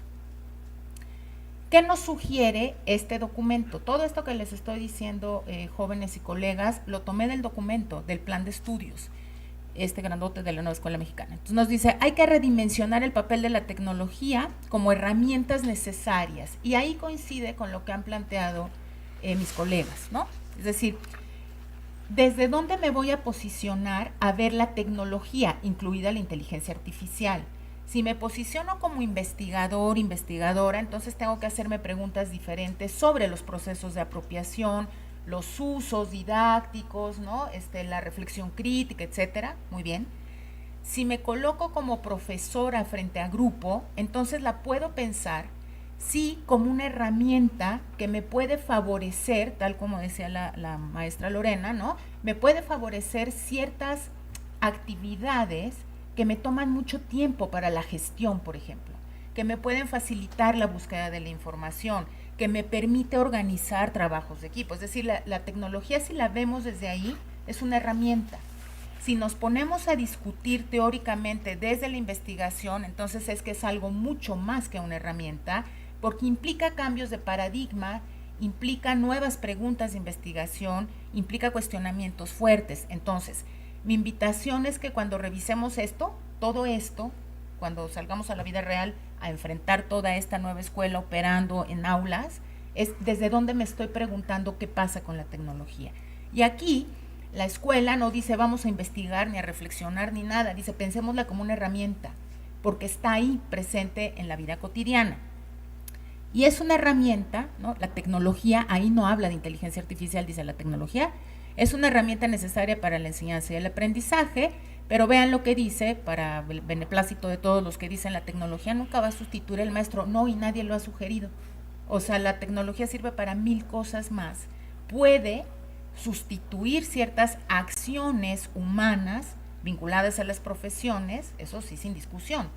¿Qué nos sugiere este documento? Todo esto que les estoy diciendo, jóvenes y colegas, lo tomé del documento, del plan de estudios, grandote de la nueva escuela mexicana. Entonces nos dice, hay que redimensionar el papel de la tecnología como herramientas necesarias, y ahí coincide con lo que han planteado mis colegas, ¿no? Es decir, ¿desde dónde me voy a posicionar a ver la tecnología, incluida la inteligencia artificial? Si me posiciono como investigador, investigadora, entonces tengo que hacerme preguntas diferentes sobre los procesos de apropiación, los usos didácticos, ¿no? La reflexión crítica, etcétera. Muy bien. Si me coloco como profesora frente a grupo, entonces la puedo pensar, sí, como una herramienta que me puede favorecer, tal como decía la maestra Lorena, ¿no? Me puede favorecer ciertas actividades que me toman mucho tiempo para la gestión, por ejemplo, que me pueden facilitar la búsqueda de la información, que me permite organizar trabajos de equipo. Es decir, la tecnología, si la vemos desde ahí, es una herramienta. Si nos ponemos a discutir teóricamente desde la investigación, entonces es que es algo mucho más que una herramienta, porque implica cambios de paradigma, implica nuevas preguntas de investigación, implica cuestionamientos fuertes. Entonces, mi invitación es que cuando revisemos todo esto, cuando salgamos a la vida real a enfrentar toda esta nueva escuela operando en aulas, es desde dónde me estoy preguntando qué pasa con la tecnología. Y aquí la escuela no dice vamos a investigar ni a reflexionar ni nada, dice pensémosla como una herramienta, porque está ahí presente en la vida cotidiana. Y es una herramienta, ¿no? La tecnología, ahí no habla de inteligencia artificial, dice la tecnología, es una herramienta necesaria para la enseñanza y el aprendizaje, pero vean lo que dice, para el beneplácito de todos los que dicen la tecnología nunca va a sustituir al maestro, no, y nadie lo ha sugerido. O sea, la tecnología sirve para 1000 cosas más. Puede sustituir ciertas acciones humanas vinculadas a las profesiones, eso sí, sin discusión.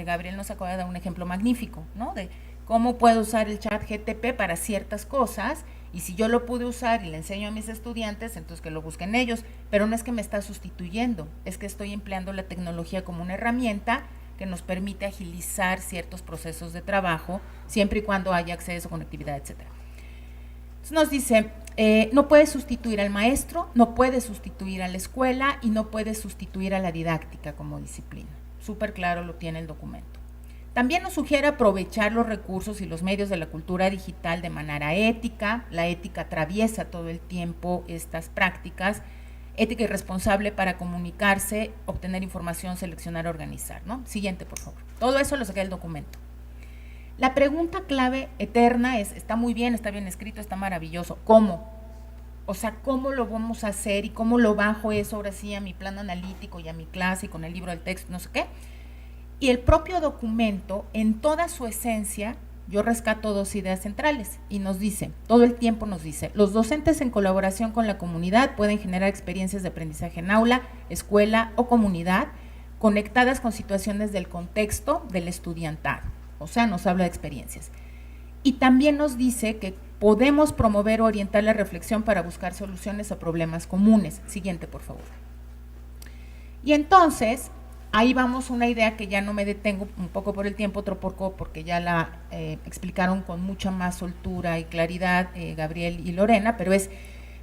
Gabriel nos acaba de dar un ejemplo magnífico, ¿no? De cómo puedo usar el chat GTP para ciertas cosas, y si yo lo pude usar y le enseño a mis estudiantes, entonces que lo busquen ellos, pero no es que me está sustituyendo, es que estoy empleando la tecnología como una herramienta que nos permite agilizar ciertos procesos de trabajo, siempre y cuando haya acceso, conectividad, etc. Entonces nos dice, no puede sustituir al maestro, no puede sustituir a la escuela y no puede sustituir a la didáctica como disciplina. Súper claro lo tiene el documento. También nos sugiere aprovechar los recursos y los medios de la cultura digital de manera ética. La ética atraviesa todo el tiempo estas prácticas. Ética y responsable para comunicarse, obtener información, seleccionar, organizar, ¿no? Siguiente, por favor. Todo eso lo saqué del documento. La pregunta clave eterna es, está muy bien, está bien escrito, está maravilloso. ¿Cómo? O sea, ¿cómo lo vamos a hacer y cómo lo bajo eso ahora sí a mi plan analítico y a mi clase y con el libro del texto, no sé qué? Y el propio documento, en toda su esencia, yo rescato 2 ideas centrales y nos dice, todo el tiempo nos dice, los docentes en colaboración con la comunidad pueden generar experiencias de aprendizaje en aula, escuela o comunidad conectadas con situaciones del contexto del estudiantado. O sea, nos habla de experiencias. y también nos dice que podemos promover o orientar la reflexión para buscar soluciones a problemas comunes. Siguiente, por favor. Y entonces, ahí vamos una idea que ya no me detengo, un poco por el tiempo, otro poco porque ya la explicaron con mucha más soltura y claridad Gabriel y Lorena, pero es,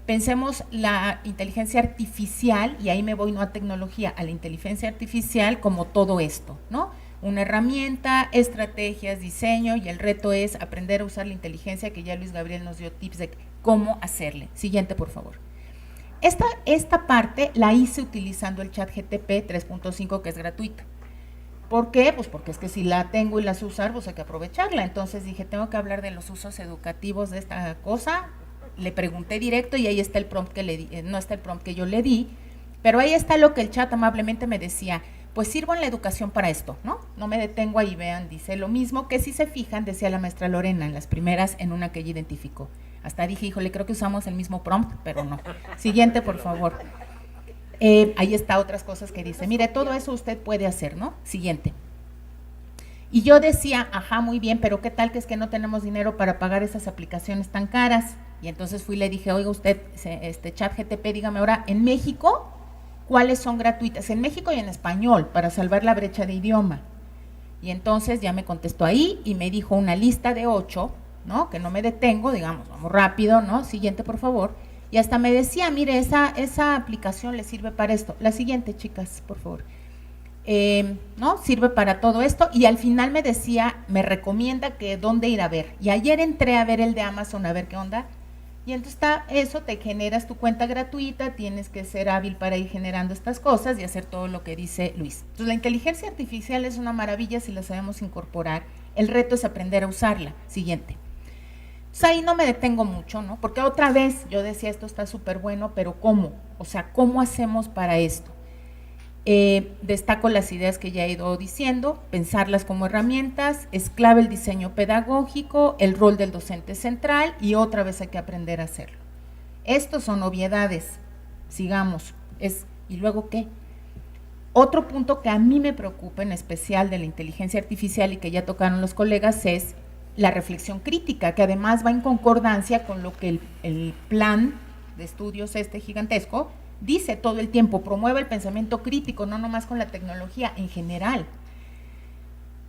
pensemos la inteligencia artificial, y ahí me voy no a tecnología, a la inteligencia artificial como todo esto, ¿no? Una herramienta, estrategias, diseño, y el reto es aprender a usar la inteligencia, que ya Luis Gabriel nos dio tips de cómo hacerle. Siguiente, por favor. Esta parte la hice utilizando el ChatGPT 3.5, que es gratuita. ¿Por qué? Pues porque es que si la tengo y la sé usar, pues hay que aprovecharla. Entonces dije, tengo que hablar de los usos educativos de esta cosa. Le pregunté directo y ahí está el prompt que le di, no está el prompt que yo le di, pero ahí está lo que el chat amablemente me decía, pues sirvo en la educación para esto, ¿no? No me detengo ahí, vean, dice lo mismo que si se fijan, decía la maestra Lorena en las primeras, en una que ella identificó. Hasta dije, híjole, creo que usamos el mismo prompt, pero no. Siguiente, por favor. Ahí está otras cosas que dice, mire, todo eso usted puede hacer, ¿no? Siguiente. Y yo decía, ajá, muy bien, pero ¿qué tal que es que no tenemos dinero para pagar esas aplicaciones tan caras? Y entonces fui y le dije, oiga usted, ChatGPT, dígame ahora, en México, ¿cuáles son gratuitas? En México y en español, para salvar la brecha de idioma. Y entonces ya me contestó ahí y me dijo una lista de 8, ¿no? Que no me detengo, digamos, vamos rápido, ¿no? Siguiente, por favor. Y hasta me decía, mire, esa aplicación le sirve para esto. La siguiente, chicas, por favor. ¿No? Sirve para todo esto, y al final me decía, me recomienda que dónde ir a ver. Y ayer entré a ver el de Amazon, a ver qué onda. Y entonces está eso, te generas tu cuenta gratuita, tienes que ser hábil para ir generando estas cosas y hacer todo lo que dice Luis. Entonces la inteligencia artificial es una maravilla si la sabemos incorporar, el reto es aprender a usarla. Siguiente. Entonces ahí no me detengo mucho, ¿no? Porque otra vez yo decía, esto está súper bueno, pero ¿cómo? O sea, ¿cómo hacemos para esto? Destaco las ideas que ya he ido diciendo, pensarlas como herramientas, es clave el diseño pedagógico, el rol del docente central, y otra vez hay que aprender a hacerlo. Estos son obviedades, sigamos, ¿y luego qué? Otro punto que a mí me preocupa en especial de la inteligencia artificial y que ya tocaron los colegas es la reflexión crítica, que además va en concordancia con lo que el plan de estudios gigantesco dice todo el tiempo, promueve el pensamiento crítico, no nomás con la tecnología, en general.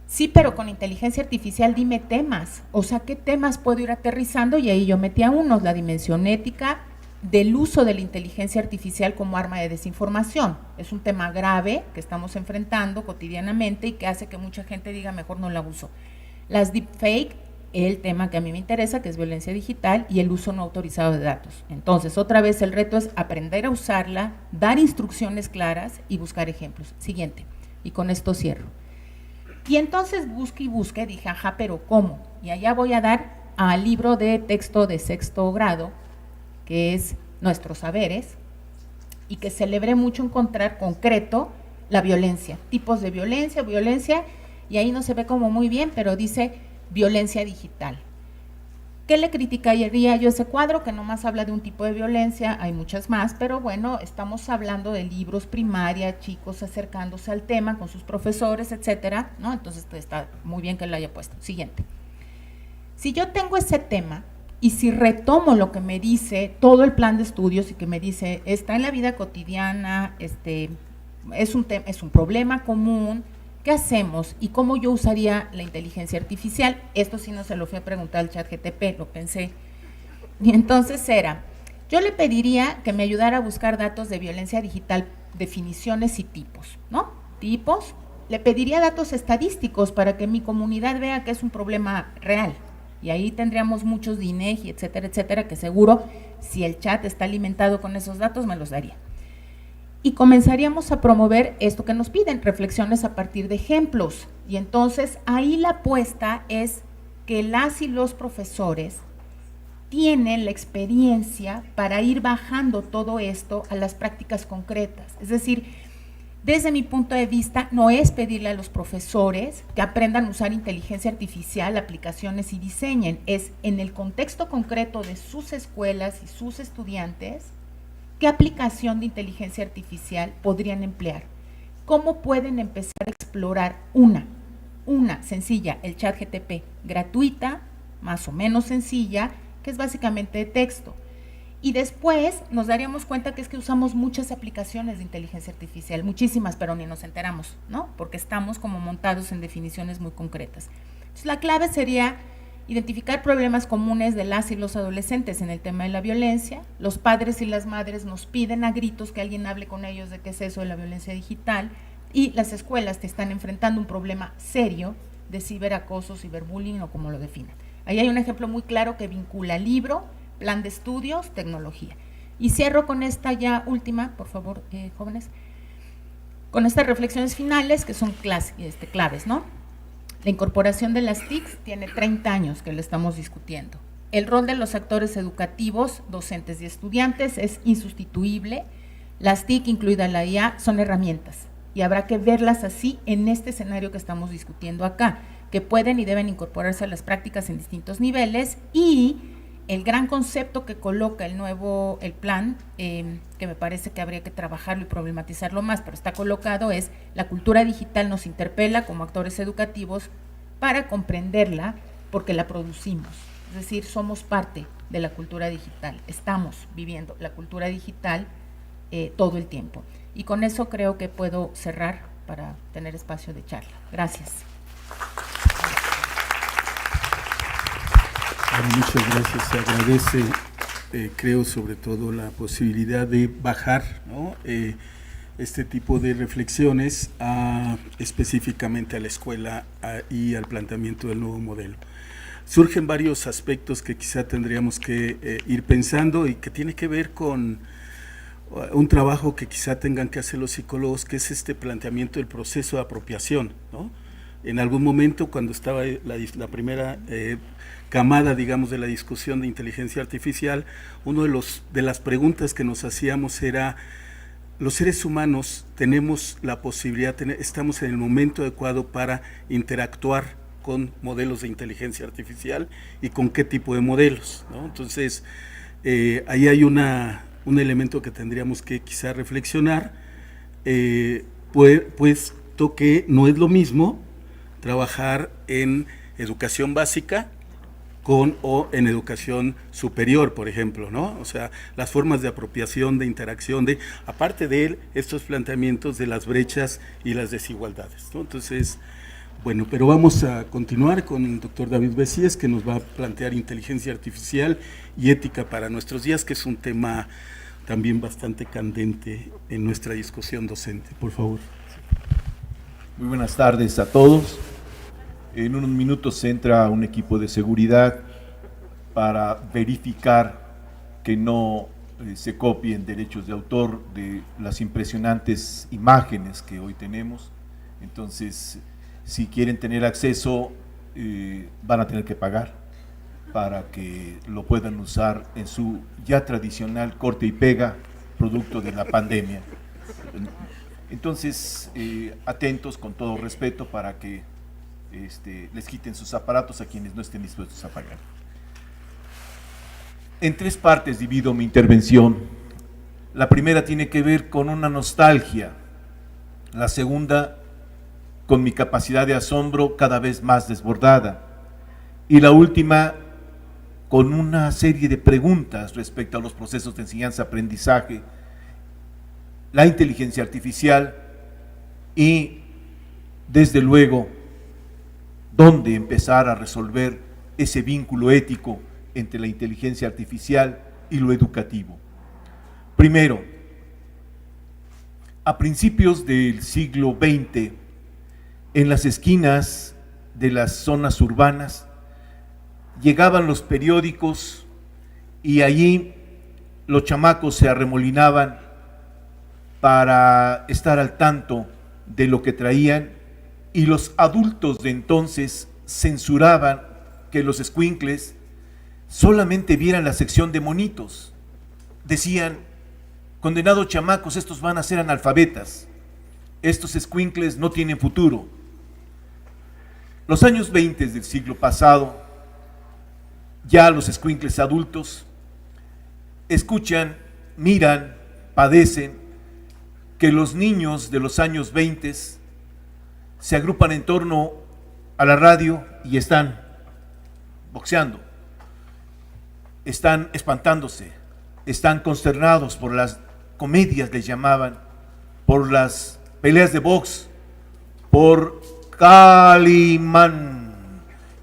Sí, pero con inteligencia artificial dime temas, o sea, ¿qué temas puedo ir aterrizando? Y ahí yo metía unos, la dimensión ética del uso de la inteligencia artificial como arma de desinformación. Es un tema grave que estamos enfrentando cotidianamente y que hace que mucha gente diga, mejor no la uso. Las deepfake, el tema que a mí me interesa, que es violencia digital, y el uso no autorizado de datos. Entonces, otra vez el reto es aprender a usarla, dar instrucciones claras y buscar ejemplos. Siguiente, y con esto cierro. Y entonces busqué, dije, ajá, pero ¿cómo? Y allá voy a dar al libro de texto de 6º grado, que es Nuestros Saberes, y que celebré mucho encontrar concreto la violencia, tipos de violencia, y ahí no se ve como muy bien, pero dice violencia digital. ¿Qué le criticaría yo a ese cuadro? Que nomás habla de un tipo de violencia, hay muchas más, pero bueno, estamos hablando de libros primaria, chicos acercándose al tema con sus profesores, etcétera, ¿no? Entonces pues, está muy bien que lo haya puesto. Siguiente. Si yo tengo ese tema y si retomo lo que me dice todo el plan de estudios y que me dice, está en la vida cotidiana, es un problema común, ¿qué hacemos? ¿Y cómo yo usaría la inteligencia artificial? Esto sí no se lo fui a preguntar al ChatGPT, lo pensé. Y entonces yo le pediría que me ayudara a buscar datos de violencia digital, definiciones y tipos, ¿no? Tipos, le pediría datos estadísticos para que mi comunidad vea que es un problema real. Y ahí tendríamos muchos de INEGI, etcétera, que seguro, si el chat está alimentado con esos datos, me los daría. Y comenzaríamos a promover esto que nos piden, reflexiones a partir de ejemplos. Y entonces ahí la apuesta es que las y los profesores tienen la experiencia para ir bajando todo esto a las prácticas concretas. Es decir, desde mi punto de vista, no es pedirle a los profesores que aprendan a usar inteligencia artificial, aplicaciones y diseñen, es en el contexto concreto de sus escuelas y sus estudiantes, ¿qué aplicación de inteligencia artificial podrían emplear? ¿Cómo pueden empezar a explorar una sencilla, el ChatGPT, gratuita, más o menos sencilla, que es básicamente de texto. Y después nos daríamos cuenta que es que usamos muchas aplicaciones de inteligencia artificial, muchísimas, pero ni nos enteramos, ¿no? Porque estamos como montados en definiciones muy concretas. Entonces, la clave sería identificar problemas comunes de las y los adolescentes en el tema de la violencia. Los padres y las madres nos piden a gritos que alguien hable con ellos de qué es eso de la violencia digital, y las escuelas te están enfrentando un problema serio de ciberacoso, ciberbullying o como lo definan. Ahí hay un ejemplo muy claro que vincula libro, plan de estudios, tecnología. Y cierro con esta ya última, por favor, jóvenes, con estas reflexiones finales que son claves, ¿no? La incorporación de las TICs tiene 30 años que lo estamos discutiendo. El rol de los actores educativos, docentes y estudiantes es insustituible. Las TIC, incluida la IA, son herramientas y habrá que verlas así en este escenario que estamos discutiendo acá, que pueden y deben incorporarse a las prácticas en distintos niveles. Y el gran concepto que coloca el plan, que me parece que habría que trabajarlo y problematizarlo más, pero está colocado, es: la cultura digital nos interpela como actores educativos para comprenderla porque la producimos. Es decir, somos parte de la cultura digital, estamos viviendo la cultura digital todo el tiempo. Y con eso creo que puedo cerrar para tener espacio de charla. Gracias. Muchas gracias. Se agradece, creo, sobre todo la posibilidad de bajar, ¿no?, este tipo de reflexiones específicamente a la escuela y al planteamiento del nuevo modelo. Surgen varios aspectos que quizá tendríamos que ir pensando y que tiene que ver con un trabajo que quizá tengan que hacer los psicólogos, que es este planteamiento del proceso de apropiación, ¿no? En algún momento, cuando estaba la primera camada, digamos, de la discusión de inteligencia artificial, uno de las preguntas que nos hacíamos era: los seres humanos tenemos la posibilidad, estamos en el momento adecuado para interactuar con modelos de inteligencia artificial y con qué tipo de modelos, ¿no? Entonces, ahí hay un elemento que tendríamos que quizá reflexionar, puesto que no es lo mismo trabajar en educación básica o en educación superior, por ejemplo, ¿no? O sea, las formas de apropiación, de interacción, aparte de estos planteamientos de las brechas y las desigualdades, ¿no? Entonces, bueno, pero vamos a continuar con el doctor David Bessíes, que nos va a plantear inteligencia artificial y ética para nuestros días, que es un tema también bastante candente en nuestra discusión docente. Por favor. Muy buenas tardes a todos. En unos minutos entra un equipo de seguridad para verificar que no se copien derechos de autor de las impresionantes imágenes que hoy tenemos. Entonces, si quieren tener acceso, van a tener que pagar para que lo puedan usar en su ya tradicional corte y pega, producto de la pandemia. Entonces, atentos con todo respeto para que les quiten sus aparatos a quienes no estén dispuestos a pagar. En 3 partes divido mi intervención. La primera tiene que ver con una nostalgia, la segunda con mi capacidad de asombro cada vez más desbordada, y la última con una serie de preguntas respecto a los procesos de enseñanza-aprendizaje, la inteligencia artificial y, desde luego, dónde empezar a resolver ese vínculo ético entre la inteligencia artificial y lo educativo. Primero, a principios del siglo XX, en las esquinas de las zonas urbanas, llegaban los periódicos y allí los chamacos se arremolinaban para estar al tanto de lo que traían, y los adultos de entonces censuraban que los escuincles solamente vieran la sección de monitos. Decían: condenados chamacos, estos van a ser analfabetas, estos escuincles no tienen futuro. Los años 20 del siglo pasado, ya los escuincles adultos escuchan, miran, padecen que los niños de los años 20 se agrupan en torno a la radio y están boxeando, están espantándose, están consternados por las comedias, les llamaban, por las peleas de box, por Calimán.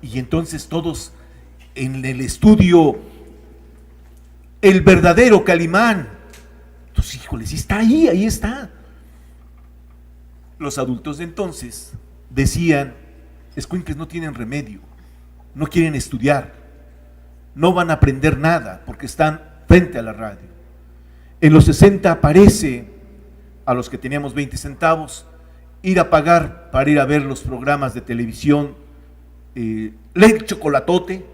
Y entonces todos en el estudio, el verdadero Calimán. Entonces, híjoles, está ahí está. Los adultos de entonces decían, escuincles no tienen remedio, no quieren estudiar, no van a aprender nada porque están frente a la radio. En los 60 aparece a los que teníamos 20 centavos ir a pagar para ir a ver los programas de televisión, el chocolatote,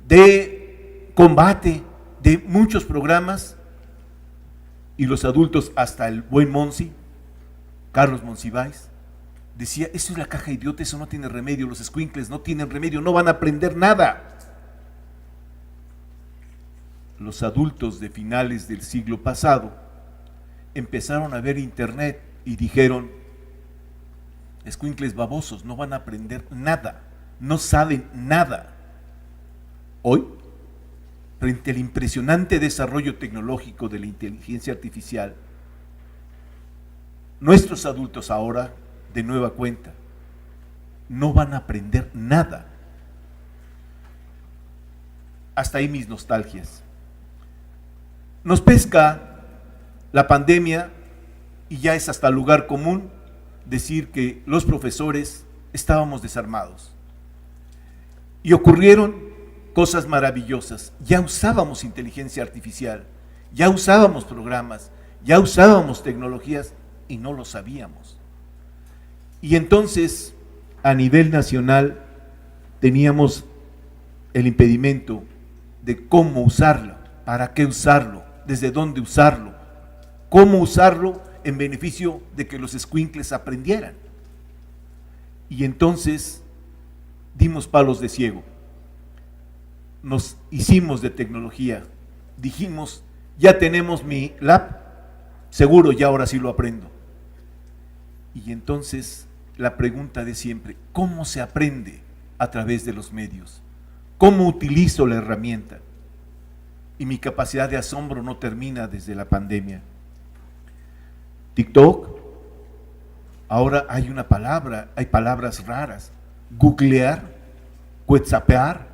de combate, de muchos programas, y los adultos, hasta el buen Monsi, Carlos Monsiváis, decía, eso es la caja idiota, eso no tiene remedio, los escuincles no tienen remedio, no van a aprender nada. Los adultos de finales del siglo pasado empezaron a ver internet y dijeron, escuincles babosos, no van a aprender nada, no saben nada. Hoy, frente al impresionante desarrollo tecnológico de la inteligencia artificial, nuestros adultos ahora, de nueva cuenta, no van a aprender nada. Hasta ahí mis nostalgias. Nos pesca la pandemia y ya es hasta lugar común decir que los profesores estábamos desarmados. Y ocurrieron cosas maravillosas. Ya usábamos inteligencia artificial, ya usábamos programas, ya usábamos tecnologías y no lo sabíamos. Y entonces, a nivel nacional, teníamos el impedimento de cómo usarlo, para qué usarlo, desde dónde usarlo, cómo usarlo en beneficio de que los escuincles aprendieran. Y entonces dimos palos de ciego, nos hicimos de tecnología, dijimos, ya tenemos mi lab, seguro ya ahora sí lo aprendo. Y entonces la pregunta de siempre, ¿cómo se aprende a través de los medios? ¿Cómo utilizo la herramienta? Y mi capacidad de asombro no termina desde la pandemia. TikTok, ahora hay una palabra, hay palabras raras, googlear, whatsappear,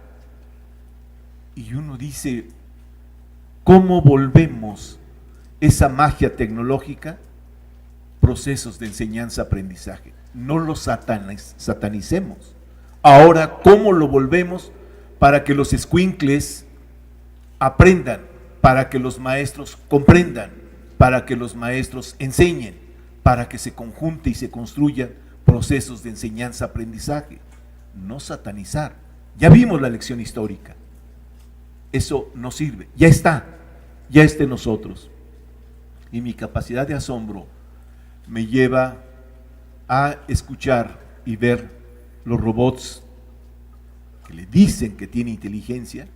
y uno dice, ¿cómo volvemos esa magia tecnológica? Procesos de enseñanza-aprendizaje. No los satanicemos. Ahora, ¿cómo lo volvemos para que los escuincles aprendan, para que los maestros comprendan, para que los maestros enseñen, para que se conjunte y se construyan procesos de enseñanza-aprendizaje? No satanizar. Ya vimos la lección histórica. Eso no sirve. Ya está en nosotros. Y mi capacidad de asombro me lleva a escuchar y ver los robots que le dicen que tiene inteligencia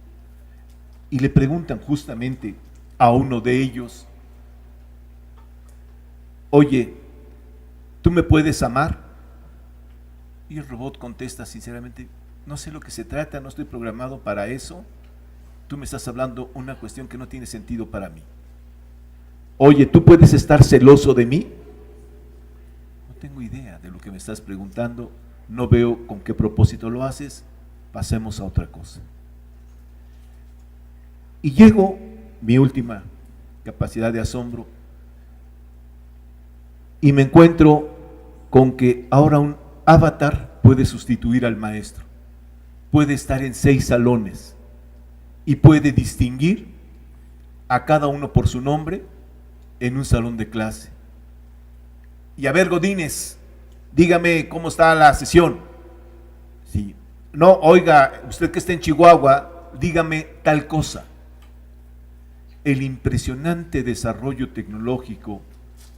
y le preguntan justamente a uno de ellos, oye, ¿tú me puedes amar? Y el robot contesta sinceramente, no sé lo que se trata, no estoy programado para eso, tú me estás hablando una cuestión que no tiene sentido para mí. Oye, ¿tú puedes estar celoso de mí? No tengo idea de lo que me estás preguntando, no veo con qué propósito lo haces, pasemos a otra cosa. Y llego, mi última capacidad de asombro, y me encuentro con que ahora un avatar puede sustituir al maestro, puede estar en 6 salones y puede distinguir a cada uno por su nombre en un salón de clase. Y a ver, Godínez, dígame cómo está la sesión. Sí. No, oiga, usted que está en Chihuahua, dígame tal cosa. El impresionante desarrollo tecnológico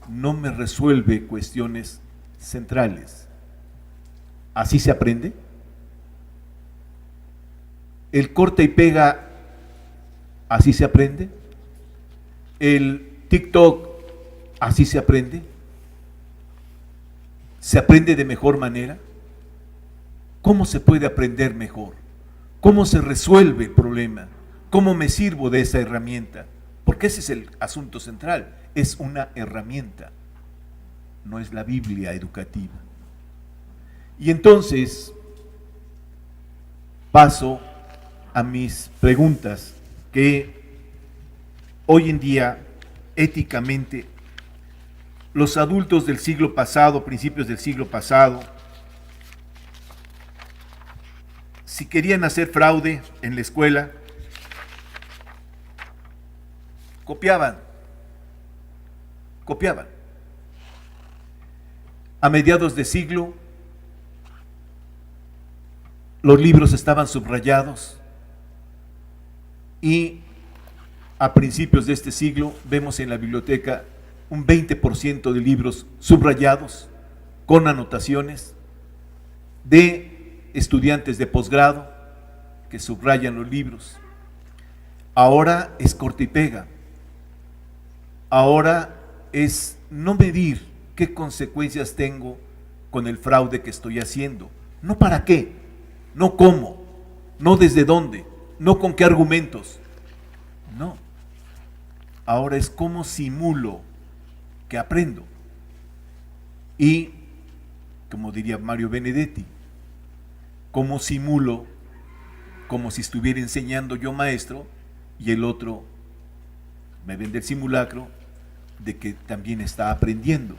no me resuelve cuestiones centrales. ¿Así se aprende? El corta y pega, ¿así se aprende? El TikTok, ¿así se aprende? ¿Se aprende de mejor manera? ¿Cómo se puede aprender mejor? ¿Cómo se resuelve el problema? ¿Cómo me sirvo de esa herramienta? Porque ese es el asunto central, es una herramienta, no es la Biblia educativa. Y entonces paso a mis preguntas que hoy en día, éticamente, los adultos del siglo pasado, principios del siglo pasado, si querían hacer fraude en la escuela, copiaban. A mediados de siglo, los libros estaban subrayados y a principios de este siglo vemos en la biblioteca un 20% de libros subrayados con anotaciones de estudiantes de posgrado que subrayan los libros. Ahora es corta y pega. Ahora es no medir qué consecuencias tengo con el fraude que estoy haciendo. No para qué, no cómo, no desde dónde, no con qué argumentos. No. Ahora es cómo simulo que aprendo. Y, como diría Mario Benedetti, cómo simulo como si estuviera enseñando yo maestro y el otro me vende el simulacro de que también está aprendiendo.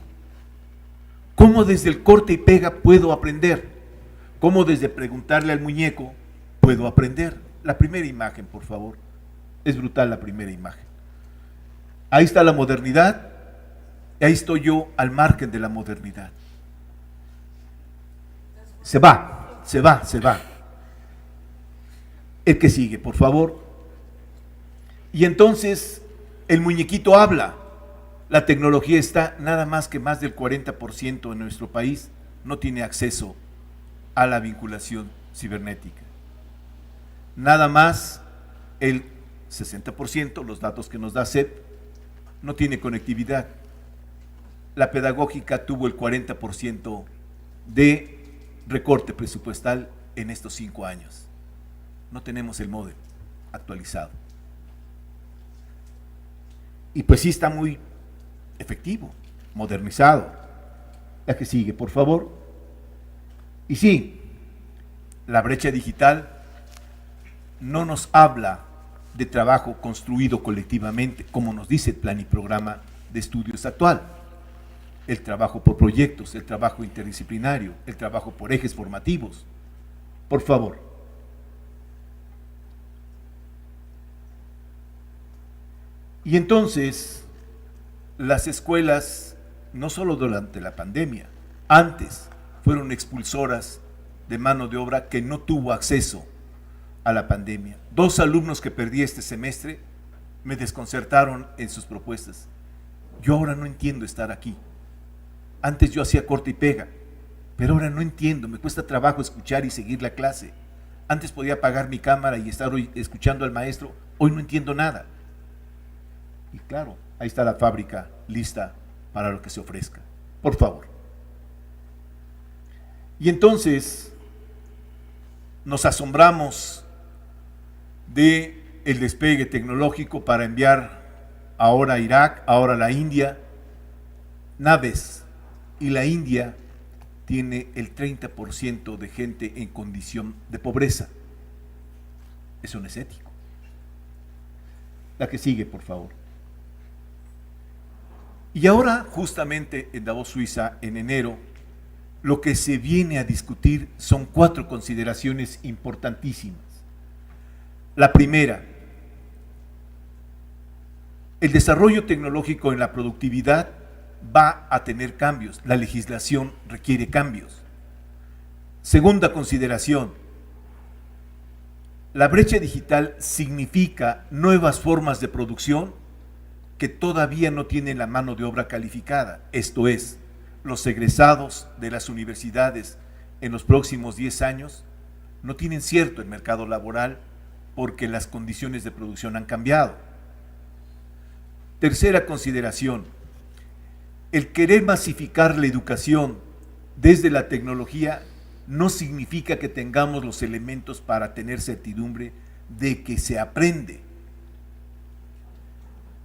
¿Cómo desde el corte y pega puedo aprender? ¿Cómo desde preguntarle al muñeco puedo aprender? La primera imagen, por favor. Es brutal la primera imagen. Ahí está la modernidad, y ahí estoy yo al margen de la modernidad. Se va. El que sigue, por favor. Y entonces el muñequito habla. La tecnología está nada más que más del 40% en nuestro país no tiene acceso a la vinculación cibernética. Nada más el 60%, los datos que nos da CEP, no tiene conectividad. La pedagógica tuvo el 40% de recorte presupuestal en estos 5 años. No tenemos el módem actualizado. Y pues sí está muy efectivo, modernizado. La que sigue, por favor. Y sí, la brecha digital no nos habla de trabajo construido colectivamente, como nos dice el plan y programa de estudios actual. El trabajo por proyectos, el trabajo interdisciplinario, el trabajo por ejes formativos. Por favor. Y entonces, las escuelas, no solo durante la pandemia, antes fueron expulsoras de mano de obra que no tuvo acceso a la pandemia. 2 alumnos que perdí este semestre me desconcertaron en sus propuestas. Yo ahora no entiendo estar aquí. Antes yo hacía corta y pega, pero ahora no entiendo, me cuesta trabajo escuchar y seguir la clase. Antes podía apagar mi cámara y estar hoy escuchando al maestro, hoy no entiendo nada. Y claro, ahí está la fábrica lista para lo que se ofrezca. Por favor. Y entonces nos asombramos de el despegue tecnológico para enviar ahora a Irak, ahora a la India, naves, y la India tiene el 30% de gente en condición de pobreza. Eso no es ético. La que sigue, por favor. Y ahora, justamente en Davos, Suiza, en enero, lo que se viene a discutir son 4 consideraciones importantísimas. La primera, el desarrollo tecnológico en la productividad va a tener cambios, la legislación requiere cambios. Segunda consideración, la brecha digital significa nuevas formas de producción que todavía no tienen la mano de obra calificada, esto es, los egresados de las universidades en los próximos 10 años no tienen cierto el mercado laboral porque las condiciones de producción han cambiado. Tercera consideración, el querer masificar la educación desde la tecnología no significa que tengamos los elementos para tener certidumbre de que se aprende.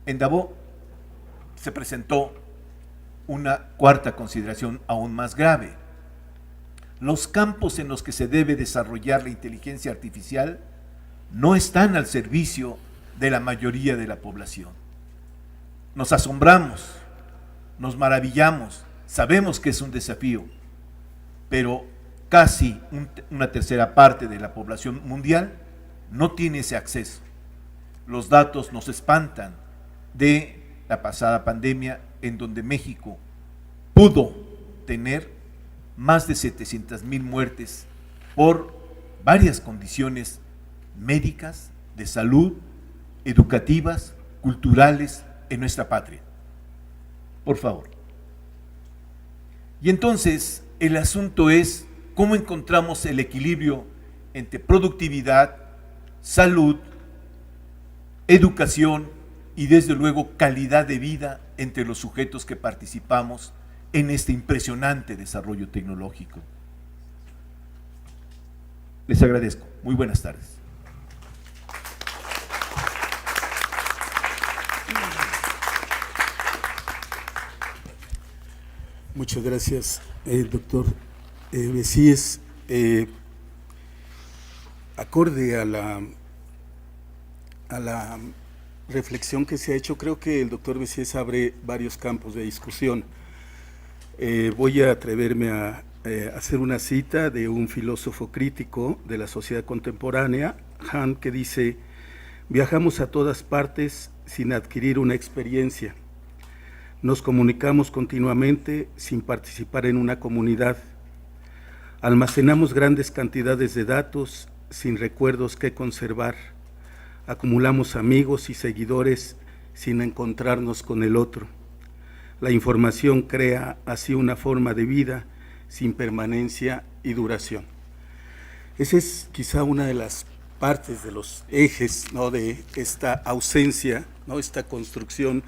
En Davos se presentó una cuarta consideración aún más grave. Los campos en los que se debe desarrollar la inteligencia artificial no están al servicio de la mayoría de la población. Nos asombramos, nos maravillamos, sabemos que es un desafío, pero casi una tercera parte de la población mundial no tiene ese acceso. Los datos nos espantan de la pasada pandemia, en donde México pudo tener más de 700,000 muertes por varias condiciones médicas, de salud, educativas, culturales en nuestra patria. Por favor. Y entonces el asunto es cómo encontramos el equilibrio entre productividad, salud, educación y desde luego calidad de vida entre los sujetos que participamos en este impresionante desarrollo tecnológico. Les agradezco. Muy buenas tardes. Muchas gracias, doctor Besies. Acorde a la reflexión que se ha hecho, creo que el doctor Besies abre varios campos de discusión. Voy a atreverme a hacer una cita de un filósofo crítico de la sociedad contemporánea, Han, que dice: viajamos a todas partes sin adquirir una experiencia. Nos comunicamos continuamente sin participar en una comunidad. Almacenamos grandes cantidades de datos sin recuerdos que conservar. Acumulamos amigos y seguidores sin encontrarnos con el otro. La información crea así una forma de vida sin permanencia y duración. Esa es quizá una de las partes, de los ejes, ¿no?, de esta ausencia, ¿no?, esta construcción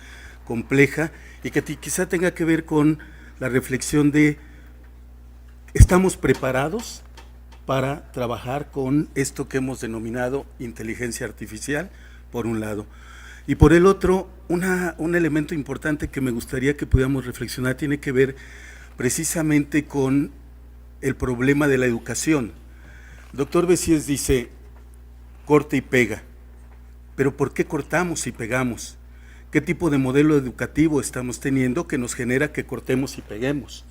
compleja, y que quizá tenga que ver con la reflexión de: ¿estamos preparados para trabajar con esto que hemos denominado inteligencia artificial, por un lado? Y por el otro, un elemento importante que me gustaría que pudiéramos reflexionar tiene que ver precisamente con el problema de la educación. El doctor Besies dice: corta y pega. Pero ¿por qué cortamos y pegamos? ¿Qué tipo de modelo educativo estamos teniendo que nos genera que cortemos y peguemos?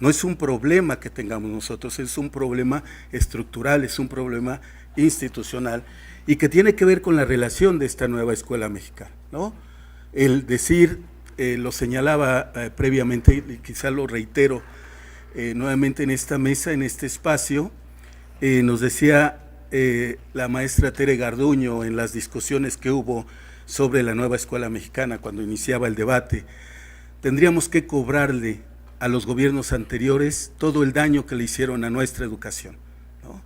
No es un problema que tengamos nosotros, es un problema estructural, es un problema institucional, y que tiene que ver con la relación de esta nueva escuela mexicana, ¿no? El decir, lo señalaba previamente, y quizá lo reitero nuevamente en esta mesa, en este espacio, nos decía la maestra Tere Garduño en las discusiones que hubo sobre la nueva escuela mexicana cuando iniciaba el debate: tendríamos que cobrarle a los gobiernos anteriores todo el daño que le hicieron a nuestra educación, ¿no?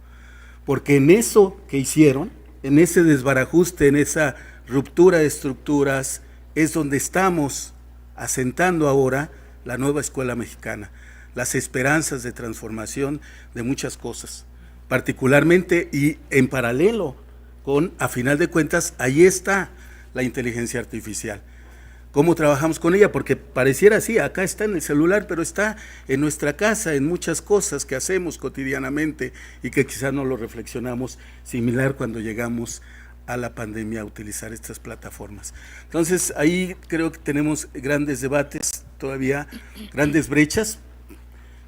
Porque en eso que hicieron, en ese desbarajuste, en esa ruptura de estructuras, es donde estamos asentando ahora la nueva escuela mexicana, las esperanzas de transformación de muchas cosas, particularmente y en paralelo con, a final de cuentas, ahí está la inteligencia artificial. ¿Cómo trabajamos con ella? Porque pareciera así, acá está en el celular, pero está en nuestra casa, en muchas cosas que hacemos cotidianamente y que quizá no lo reflexionamos, similar cuando llegamos a la pandemia a utilizar estas plataformas. Entonces, ahí creo que tenemos grandes debates, todavía grandes brechas.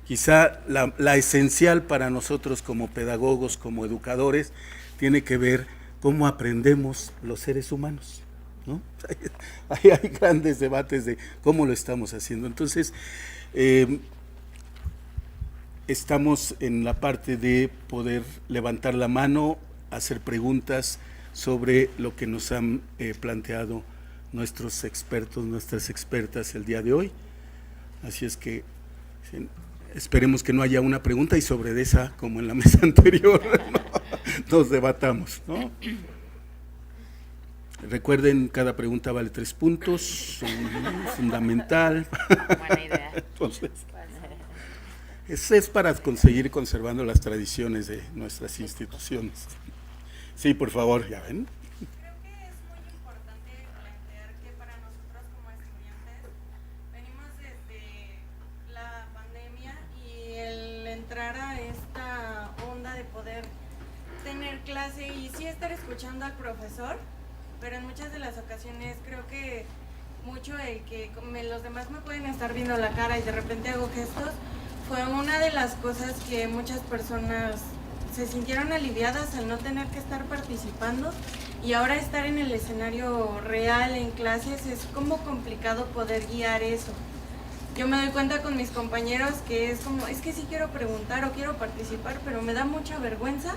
Quizá la esencial para nosotros como pedagogos, como educadores, tiene que ver cómo aprendemos los seres humanos, ¿no? Hay grandes debates de cómo lo estamos haciendo. Entonces, estamos en la parte de poder levantar la mano, hacer preguntas sobre lo que nos han planteado nuestros expertos, nuestras expertas el día de hoy. Así es que esperemos que no haya una pregunta y sobre esa, como en la mesa anterior, ¿no?, nos debatamos, ¿no? Recuerden, cada pregunta vale 3 puntos, fundamental. Buena idea. Entonces, Es para conseguir conservando las tradiciones de nuestras instituciones. Sí, por favor, ya ven. Creo que es muy importante plantear que para nosotros como estudiantes venimos desde la pandemia y el entrar a esta onda de poder tener clase y sí estar escuchando al profesor, pero en muchas de las ocasiones creo que mucho el que los demás me pueden estar viendo la cara y de repente hago gestos, fue una de las cosas que muchas personas se sintieron aliviadas al no tener que estar participando y ahora estar en el escenario real en clases es como complicado poder guiar eso. Yo me doy cuenta con mis compañeros que es como, es que sí quiero preguntar o quiero participar, pero me da mucha vergüenza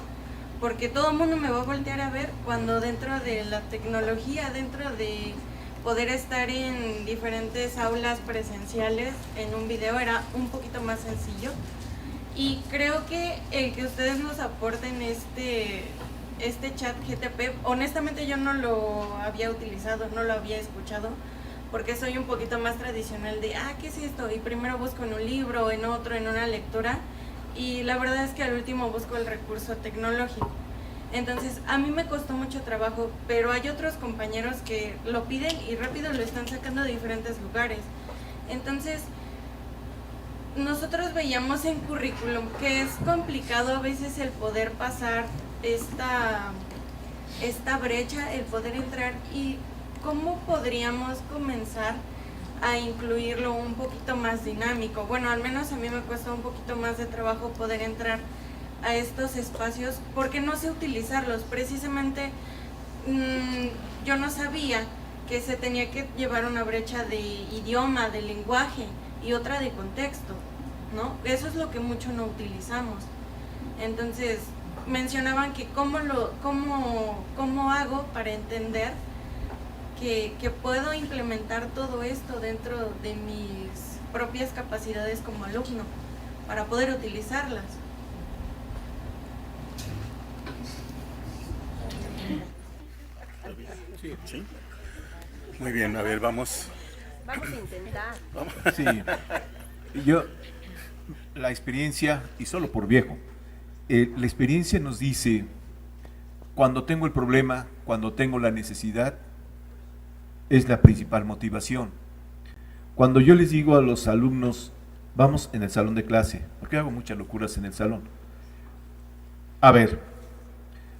porque todo el mundo me va a voltear a ver cuando dentro de la tecnología, dentro de poder estar en diferentes aulas presenciales en un video era un poquito más sencillo. Y creo que el que ustedes nos aporten este chat GTP, honestamente yo no lo había utilizado, no lo había escuchado, porque soy un poquito más tradicional de, ¿qué es esto? Y primero busco en un libro, en otro, en una lectura, y la verdad es que al último busco el recurso tecnológico. Entonces, a mí me costó mucho trabajo, pero hay otros compañeros que lo piden y rápido lo están sacando de diferentes lugares. Entonces, nosotros veíamos en currículum que es complicado a veces el poder pasar esta brecha, el poder entrar y cómo podríamos comenzar a incluirlo un poquito más dinámico. Bueno, al menos a mí me cuesta un poquito más de trabajo poder entrar a estos espacios porque no sé utilizarlos. Precisamente yo no sabía que se tenía que llevar una brecha de idioma, de lenguaje y otra de contexto, ¿no? Eso es lo que mucho no utilizamos. Entonces mencionaban que cómo hago para entender que puedo implementar todo esto dentro de mis propias capacidades como alumno para poder utilizarlas. Sí. Muy bien, a ver, vamos. Vamos a intentar. Sí, yo, la experiencia, y solo por viejo, la experiencia nos dice, cuando tengo el problema, cuando tengo la necesidad, es la principal motivación. Cuando yo les digo a los alumnos, vamos en el salón de clase, porque hago muchas locuras en el salón. A ver,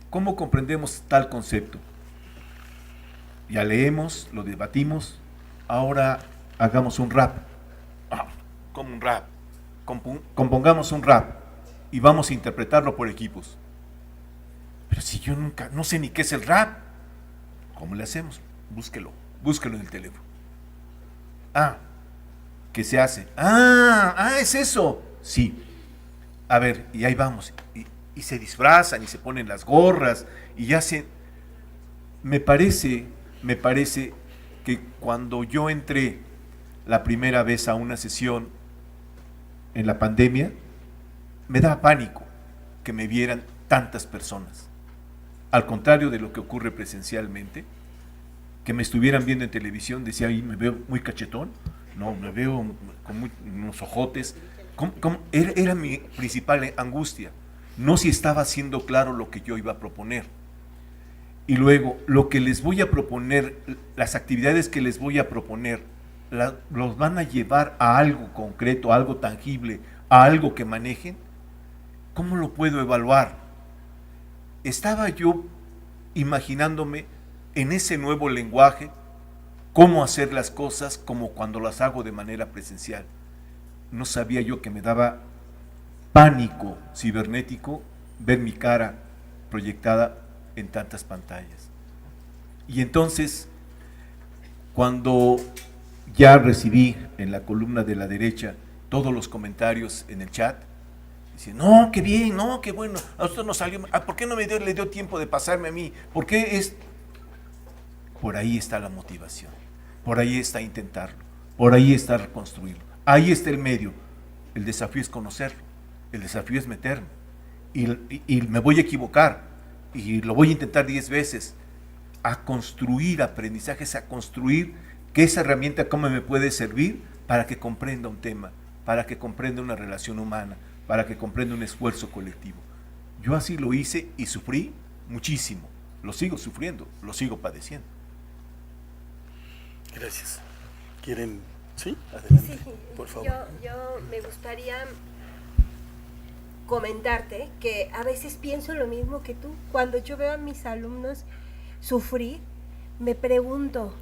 ¿cómo comprendemos tal concepto? Ya leemos, lo debatimos, ahora hagamos un rap. ¿Cómo un rap? Compongamos un rap y vamos a interpretarlo por equipos. Pero si yo no sé ni qué es el rap, ¿cómo le hacemos? Búsquelo en el teléfono. ¿Qué se hace? Es eso. Sí. A ver, y ahí vamos. Y se disfrazan y se ponen las gorras y ya se... Me parece que cuando yo entré la primera vez a una sesión en la pandemia, me daba pánico que me vieran tantas personas. Al contrario de lo que ocurre presencialmente, que me estuvieran viendo en televisión, decía, ahí me veo muy cachetón, no, me veo con unos ojotes. Era mi principal angustia, no si estaba haciendo claro lo que yo iba a proponer. Y luego, lo que les voy a proponer, las actividades que les voy a proponer, los van a llevar a algo concreto, a algo tangible, a algo que manejen. ¿Cómo lo puedo evaluar? Estaba yo imaginándome en ese nuevo lenguaje cómo hacer las cosas como cuando las hago de manera presencial. No sabía yo que me daba pánico cibernético ver mi cara proyectada en tantas pantallas. Y entonces, cuando ya recibí en la columna de la derecha todos los comentarios en el chat, dice, no, qué bien, no, qué bueno, a nosotros nos salió, ¿por qué no le dio tiempo de pasarme a mí? ¿Por qué es? Por ahí está la motivación, por ahí está intentarlo, por ahí está reconstruirlo, ahí está el medio. El desafío es conocerlo, el desafío es meterme, y me voy a equivocar, y lo voy a intentar 10 veces, a construir aprendizajes, a construir que esa herramienta cómo me puede servir para que comprenda un tema, para que comprenda una relación humana, para que comprenda un esfuerzo colectivo. Yo así lo hice y sufrí muchísimo. Lo sigo sufriendo, lo sigo padeciendo. Gracias. ¿Quieren? Sí, adelante, Sí, por favor. yo me gustaría comentarte que a veces pienso lo mismo que tú. Cuando yo veo a mis alumnos sufrir, me pregunto,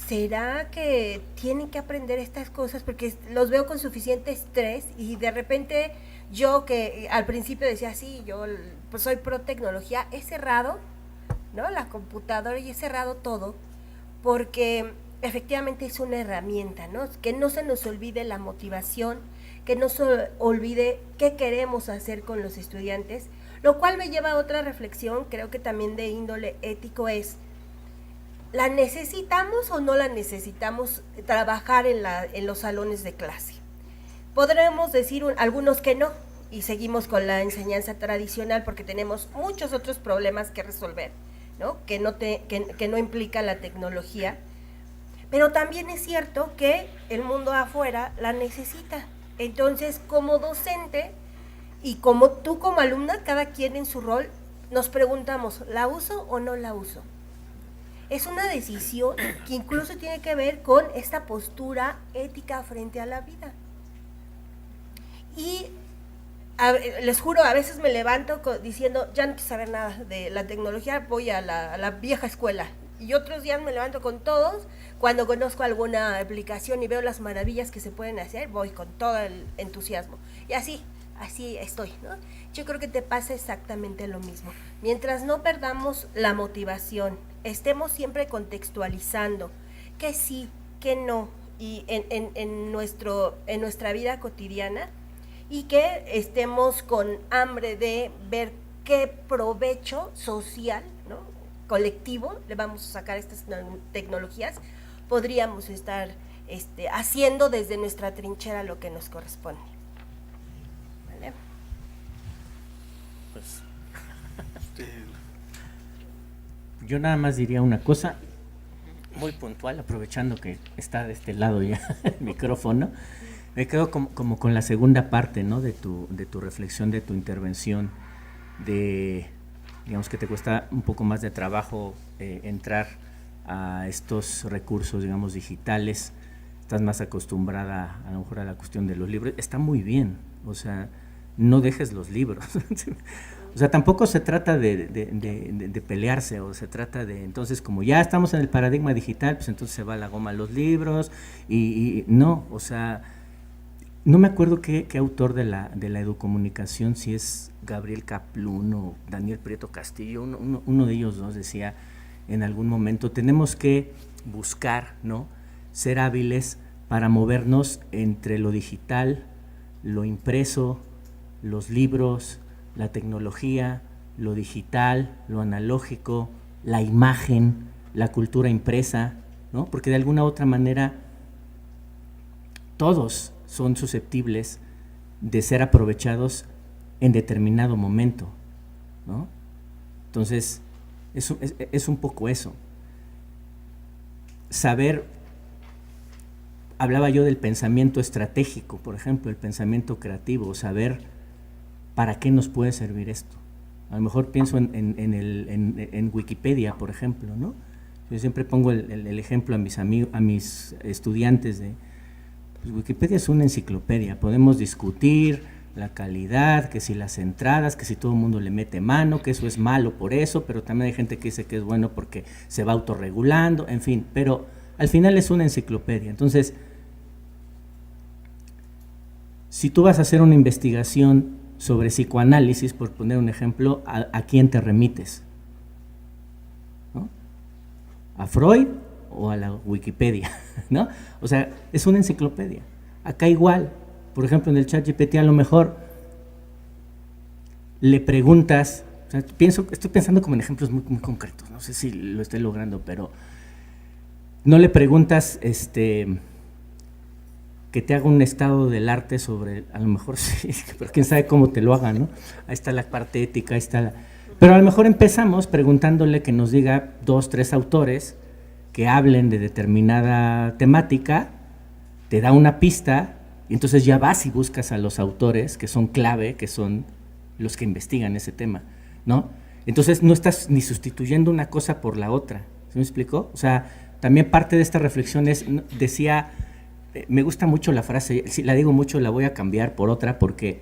¿será que tienen que aprender estas cosas? Porque los veo con suficiente estrés y de repente yo que al principio decía, sí, yo pues soy pro tecnología, he cerrado, ¿no?, la computadora y he cerrado todo, porque efectivamente es una herramienta, ¿no? Que no se nos olvide la motivación, que no se olvide qué queremos hacer con los estudiantes, lo cual me lleva a otra reflexión, creo que también de índole ético, es, ¿la necesitamos o no la necesitamos trabajar en los salones de clase? Podremos decir algunos que no, y seguimos con la enseñanza tradicional porque tenemos muchos otros problemas que resolver, ¿no? Que no implica la tecnología. Pero también es cierto que el mundo afuera la necesita. Entonces, como docente y como tú como alumna, cada quien en su rol, nos preguntamos, ¿la uso o no la uso? Es una decisión que incluso tiene que ver con esta postura ética frente a la vida. Y les juro, a veces me levanto diciendo, ya no quiero saber nada de la tecnología, voy a la vieja escuela. Y otros días me levanto con todos, cuando conozco alguna aplicación y veo las maravillas que se pueden hacer, voy con todo el entusiasmo. Y así estoy, ¿no? Yo creo que te pasa exactamente lo mismo. Mientras no perdamos la motivación, estemos siempre contextualizando que sí, que no, y en nuestra vida cotidiana, y que estemos con hambre de ver qué provecho social, ¿no?, colectivo le vamos a sacar a estas tecnologías, podríamos estar haciendo desde nuestra trinchera lo que nos corresponde. ¿Vale? Pues, Yo nada más diría una cosa muy puntual, aprovechando que está de este lado ya el micrófono. Me quedo como con la segunda parte, ¿no?, de tu reflexión, de tu intervención, digamos que te cuesta un poco más de trabajo entrar a estos recursos, digamos, digitales, estás más acostumbrada a lo mejor a la cuestión de los libros. Está muy bien, o sea, no dejes los libros. O sea, tampoco se trata de pelearse, o se trata de, entonces, como ya estamos en el paradigma digital, pues entonces se va la goma a los libros, y no, o sea, no me acuerdo qué autor de la educomunicación, si es Gabriel Kaplun o Daniel Prieto Castillo, uno de ellos dos decía en algún momento, tenemos que buscar, ¿no?, ser hábiles para movernos entre lo digital, lo impreso, los libros, la tecnología, lo digital, lo analógico, la imagen, la cultura impresa, ¿no? Porque de alguna u otra manera todos son susceptibles de ser aprovechados en determinado momento, ¿no? Entonces, es un poco eso. Saber, hablaba yo del pensamiento estratégico, por ejemplo, el pensamiento creativo, saber para qué nos puede servir esto. A lo mejor pienso en Wikipedia, por ejemplo, ¿no? Yo siempre pongo el ejemplo a mis estudiantes de, pues Wikipedia es una enciclopedia, podemos discutir la calidad, que si las entradas, que si todo el mundo le mete mano, que eso es malo por eso, pero también hay gente que dice que es bueno porque se va autorregulando, en fin, pero al final es una enciclopedia. Entonces, si tú vas a hacer una investigación sobre psicoanálisis, por poner un ejemplo, ¿a quién te remites? ¿No? ¿A Freud o a la Wikipedia? ¿No? O sea, es una enciclopedia. Acá igual, por ejemplo, en el ChatGPT a lo mejor le preguntas, o sea, estoy pensando como en ejemplos muy, muy concretos, no sé si lo estoy logrando, pero no le preguntas que te haga un estado del arte sobre, a lo mejor sí, pero quién sabe cómo te lo haga, ¿no? Ahí está la parte ética, ahí está pero a lo mejor empezamos preguntándole que nos diga 2, 3 autores que hablen de determinada temática, te da una pista Y entonces ya vas y buscas a los autores que son clave, que son los que investigan ese tema, ¿no? Entonces no estás ni sustituyendo una cosa por la otra, ¿sí me explicó? O sea, también parte de esta reflexión es, decía, me gusta mucho la frase, si la digo mucho la voy a cambiar por otra, porque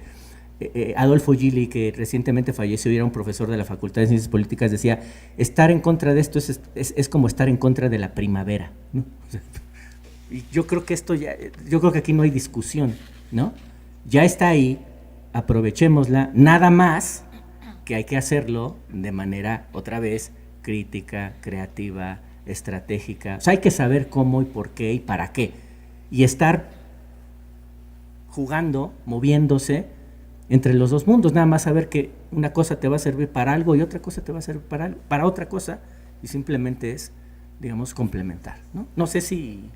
Adolfo Gili, que recientemente falleció y era un profesor de la Facultad de Ciencias Políticas, decía, estar en contra de esto es como estar en contra de la primavera, ¿no? O sea, y yo creo que yo creo que aquí no hay discusión, ¿no? Ya está ahí, aprovechémosla, nada más que hay que hacerlo de manera, otra vez, crítica, creativa, estratégica. O sea, hay que saber cómo y por qué y para qué. Y estar jugando, moviéndose entre los dos mundos, nada más saber que una cosa te va a servir para algo y otra cosa te va a servir para otra cosa, y simplemente es, digamos, complementar, ¿no? No sé si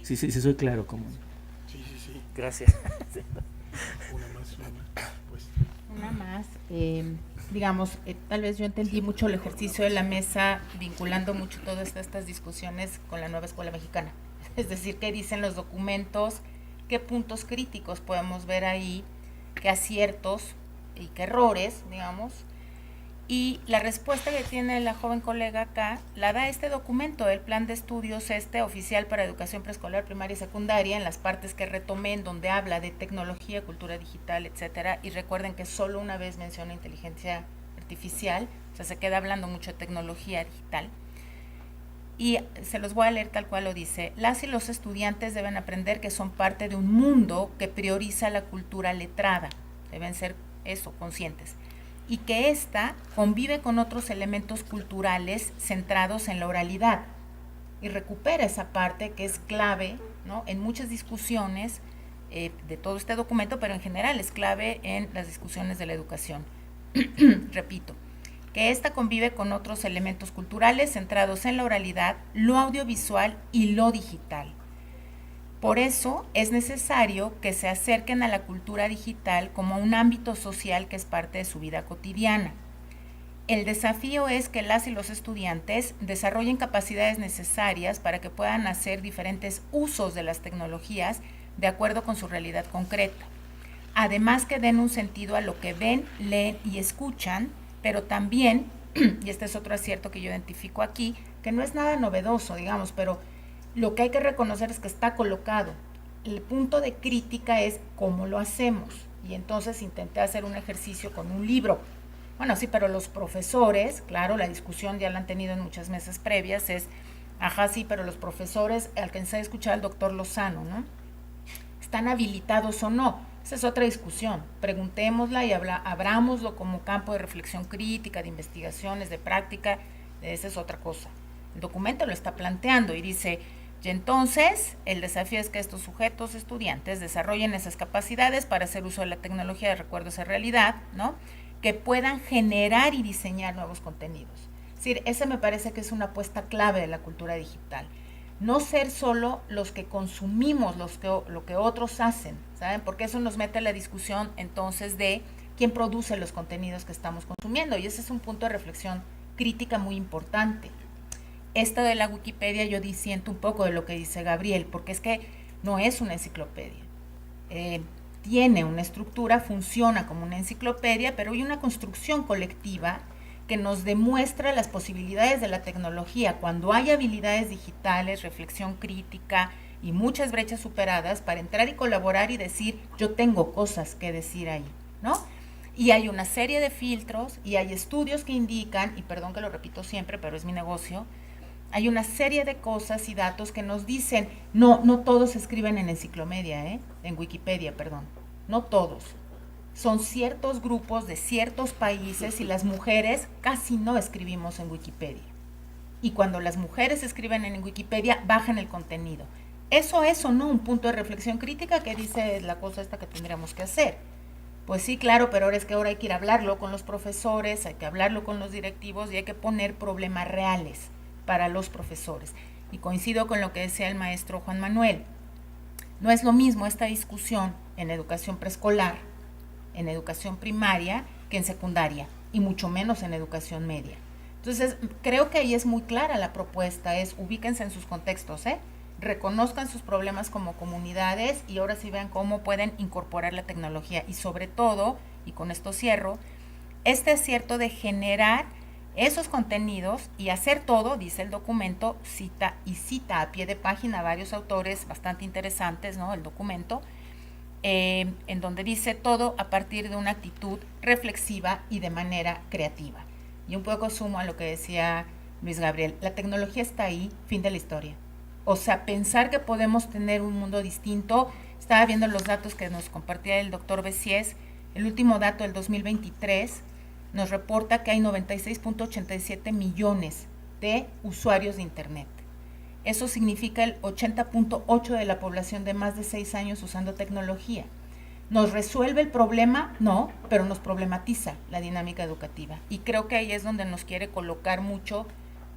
soy claro. Como... Sí, gracias. Una más, digamos, tal vez yo entendí mucho el ejercicio de la mesa vinculando mucho todas estas discusiones con la nueva escuela mexicana. Es decir, qué dicen los documentos, qué puntos críticos podemos ver ahí, qué aciertos y qué errores, digamos. Y la respuesta que tiene la joven colega acá la da este documento, el plan de estudios oficial para educación preescolar, primaria y secundaria, en las partes que retomé, en donde habla de tecnología, cultura digital, etcétera. Y recuerden que solo una vez menciona inteligencia artificial, o sea, se queda hablando mucho de tecnología digital. Y se los voy a leer tal cual lo dice. Las y los estudiantes deben aprender que son parte de un mundo que prioriza la cultura letrada. Deben ser conscientes. Y que ésta convive con otros elementos culturales centrados en la oralidad. Y recupera esa parte que es clave, ¿no?, en muchas discusiones de todo este documento, pero en general es clave en las discusiones de la educación. Repito, que ésta convive con otros elementos culturales centrados en la oralidad, lo audiovisual y lo digital. Por eso es necesario que se acerquen a la cultura digital como a un ámbito social que es parte de su vida cotidiana. El desafío es que las y los estudiantes desarrollen capacidades necesarias para que puedan hacer diferentes usos de las tecnologías de acuerdo con su realidad concreta. Además que den un sentido a lo que ven, leen y escuchan, pero también, y este es otro acierto que yo identifico aquí, que no es nada novedoso, digamos, pero lo que hay que reconocer es que está colocado. El punto de crítica es cómo lo hacemos. Y entonces intenté hacer un ejercicio con un libro. Bueno, sí, pero los profesores, claro, la discusión ya la han tenido en muchas mesas previas, es, sí, pero los profesores, alcancé a escuchar al doctor Lozano, ¿no? ¿Están habilitados o no? Esa es otra discusión. Preguntémosla y abrámoslo como campo de reflexión crítica, de investigaciones, de práctica. Esa es otra cosa. El documento lo está planteando y dice, y entonces el desafío es que estos sujetos estudiantes desarrollen esas capacidades para hacer uso de la tecnología de recuerdo a esa realidad, ¿no?, que puedan generar y diseñar nuevos contenidos. Es decir, ese me parece que es una apuesta clave de la cultura digital. No ser solo los que consumimos lo que otros hacen, ¿saben? Porque eso nos mete a la discusión entonces de quién produce los contenidos que estamos consumiendo, y ese es un punto de reflexión crítica muy importante. Esto de la Wikipedia yo disiento un poco de lo que dice Gabriel, porque es que no es una enciclopedia. Tiene una estructura, funciona como una enciclopedia, pero hay una construcción colectiva que nos demuestra las posibilidades de la tecnología cuando hay habilidades digitales, reflexión crítica y muchas brechas superadas para entrar y colaborar y decir, yo tengo cosas que decir ahí, ¿no? Y hay una serie de filtros y hay estudios que indican, y perdón que lo repito siempre, pero es mi negocio, hay una serie de cosas y datos que nos dicen, no todos escriben en enciclopedia, en Wikipedia, perdón, no todos. Son ciertos grupos de ciertos países y las mujeres casi no escribimos en Wikipedia. Y cuando las mujeres escriben en Wikipedia, bajan el contenido. ¿Eso es o no un punto de reflexión crítica que dice la cosa esta que tendríamos que hacer? Pues sí, claro, pero ahora hay que ir a hablarlo con los profesores, hay que hablarlo con los directivos y hay que poner problemas reales para los profesores. Y coincido con lo que decía el maestro Juan Manuel. No es lo mismo esta discusión en educación preescolar, en educación primaria, que en secundaria, y mucho menos en educación media. Entonces, creo que ahí es muy clara la propuesta, es ubíquense en sus contextos, reconozcan sus problemas como comunidades y ahora sí vean cómo pueden incorporar la tecnología. Y sobre todo, y con esto cierro, este acierto de generar esos contenidos y hacer todo, dice el documento, cita a pie de página a varios autores bastante interesantes, ¿no? El documento, en donde dice todo a partir de una actitud reflexiva y de manera creativa. Y un poco sumo a lo que decía Luis Gabriel, la tecnología está ahí, fin de la historia. O sea, pensar que podemos tener un mundo distinto. Estaba viendo los datos que nos compartía el doctor Bessiés. El último dato del 2023 nos reporta que hay 96.87 millones de usuarios de Internet. Eso significa el 80.8% de la población de más de 6 años usando tecnología. ¿Nos resuelve el problema? No, pero nos problematiza la dinámica educativa. Y creo que ahí es donde nos quiere colocar mucho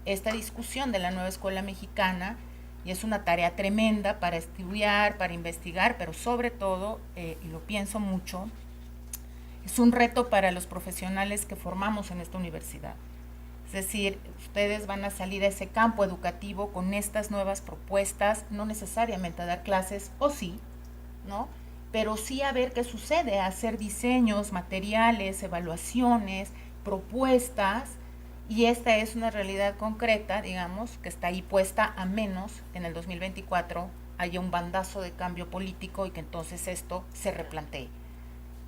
esta discusión de la nueva escuela mexicana, y es una tarea tremenda para estudiar, para investigar, pero sobre todo, y lo pienso mucho, es un reto para los profesionales que formamos en esta universidad. Es decir, ustedes van a salir a ese campo educativo con estas nuevas propuestas, no necesariamente a dar clases, o sí, ¿no? Pero sí a ver qué sucede, a hacer diseños, materiales, evaluaciones, propuestas, y esta es una realidad concreta, digamos, que está ahí puesta, a menos que en el 2024 haya un bandazo de cambio político y que entonces esto se replantee.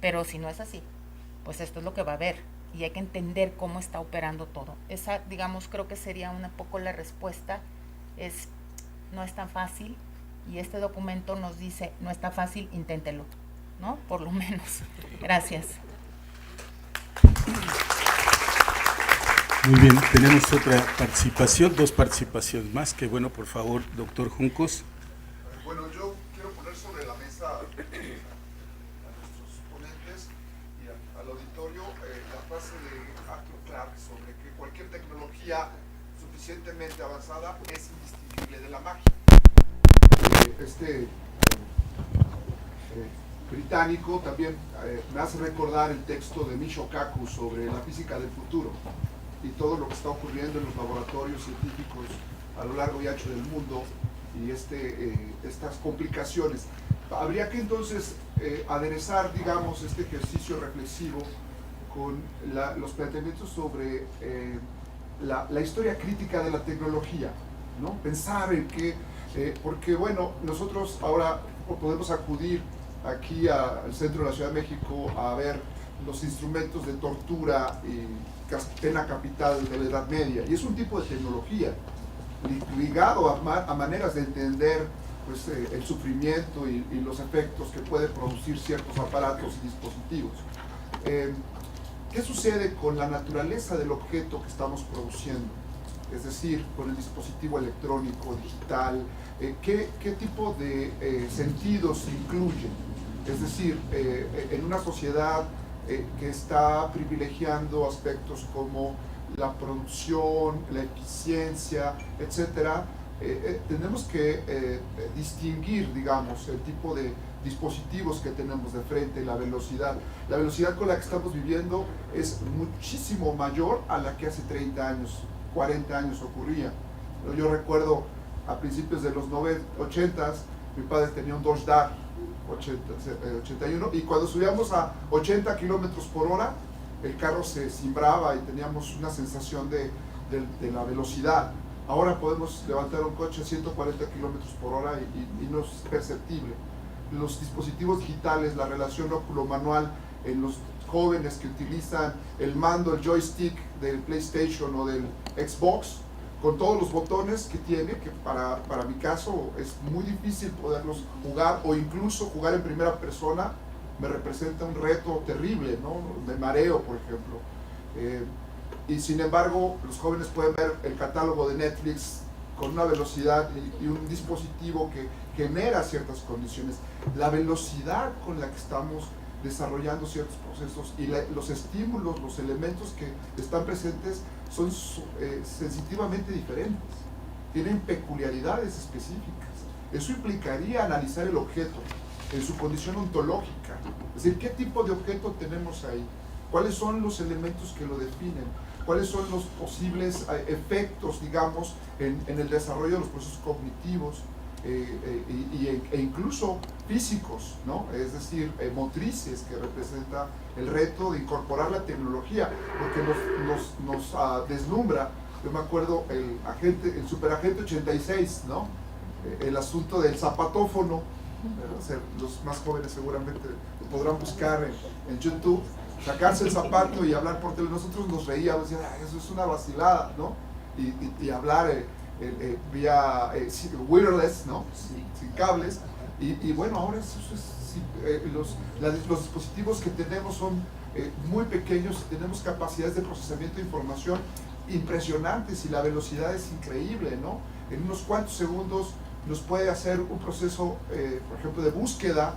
Pero si no es así, pues esto es lo que va a haber y hay que entender cómo está operando todo. Esa, digamos, creo que sería un poco la respuesta, no es tan fácil, y este documento nos dice, no está fácil, inténtelo, ¿no? Por lo menos. Gracias. Muy bien, tenemos otra participación, 2 participaciones más, que bueno, por favor, doctor Juncos. Bueno, yo quiero poner sobre la mesa a nuestros ponentes y al auditorio la frase de Arthur Clarke sobre que cualquier tecnología suficientemente avanzada es indistinguible de la magia. Británico también me hace recordar el texto de Michio Kaku sobre la física del futuro y todo lo que está ocurriendo en los laboratorios científicos a lo largo y ancho del mundo y estas complicaciones. Habría que entonces aderezar, digamos, este ejercicio reflexivo con los planteamientos sobre la historia crítica de la tecnología, ¿no? Pensar en que, porque bueno, nosotros ahora podemos acudir aquí al centro de la Ciudad de México a ver los instrumentos de tortura y pena capital de la Edad Media, y es un tipo de tecnología ligado a maneras de entender pues, el sufrimiento y los efectos que pueden producir ciertos aparatos y dispositivos. ¿Qué sucede con la naturaleza del objeto que estamos produciendo? Es decir, con el dispositivo electrónico, digital, ¿qué tipo de sentidos incluyen? Es decir, en una sociedad que está privilegiando aspectos como la producción, la eficiencia, etcétera, tenemos que distinguir, digamos, el tipo de dispositivos que tenemos de frente, la velocidad. La velocidad con la que estamos viviendo es muchísimo mayor a la que hace 30 años, 40 años ocurría. Yo recuerdo a principios de los 80s, mi padre tenía un Dodge Dart 81, y cuando subíamos a 80 kilómetros por hora, el carro se cimbraba y teníamos una sensación de la velocidad. Ahora podemos levantar un coche a 140 kilómetros por hora y no es perceptible. Los dispositivos digitales, la relación óculo-manual en los jóvenes que utilizan el mando, el joystick del PlayStation o del Xbox, con todos los botones que tiene, que para mi caso es muy difícil poderlos jugar, o incluso jugar en primera persona me representa un reto terrible, ¿no? Me mareo, por ejemplo. Y sin embargo, los jóvenes pueden ver el catálogo de Netflix con una velocidad y un dispositivo que genera ciertas condiciones. La velocidad con la que estamos desarrollando ciertos procesos y los estímulos, los elementos que están presentes son sensitivamente diferentes, tienen peculiaridades específicas. Eso implicaría analizar el objeto en su condición ontológica, es decir, qué tipo de objeto tenemos ahí, cuáles son los elementos que lo definen, cuáles son los posibles efectos, digamos, en el desarrollo de los procesos cognitivos, e incluso físicos, ¿no? Es decir, motrices, que representa el reto de incorporar la tecnología, porque nos deslumbra. Yo me acuerdo el superagente 86, ¿no? El asunto del zapatófono. Los más jóvenes seguramente lo podrán buscar en YouTube, sacarse el zapato y hablar por teléfono. Nosotros nos reíamos, decíamos, eso es una vacilada, ¿no? Y hablar vía wireless, ¿no? Sin cables. Y bueno, ahora los dispositivos que tenemos son muy pequeños y tenemos capacidades de procesamiento de información impresionantes y la velocidad es increíble, ¿no? En unos cuantos segundos nos puede hacer un proceso, por ejemplo, de búsqueda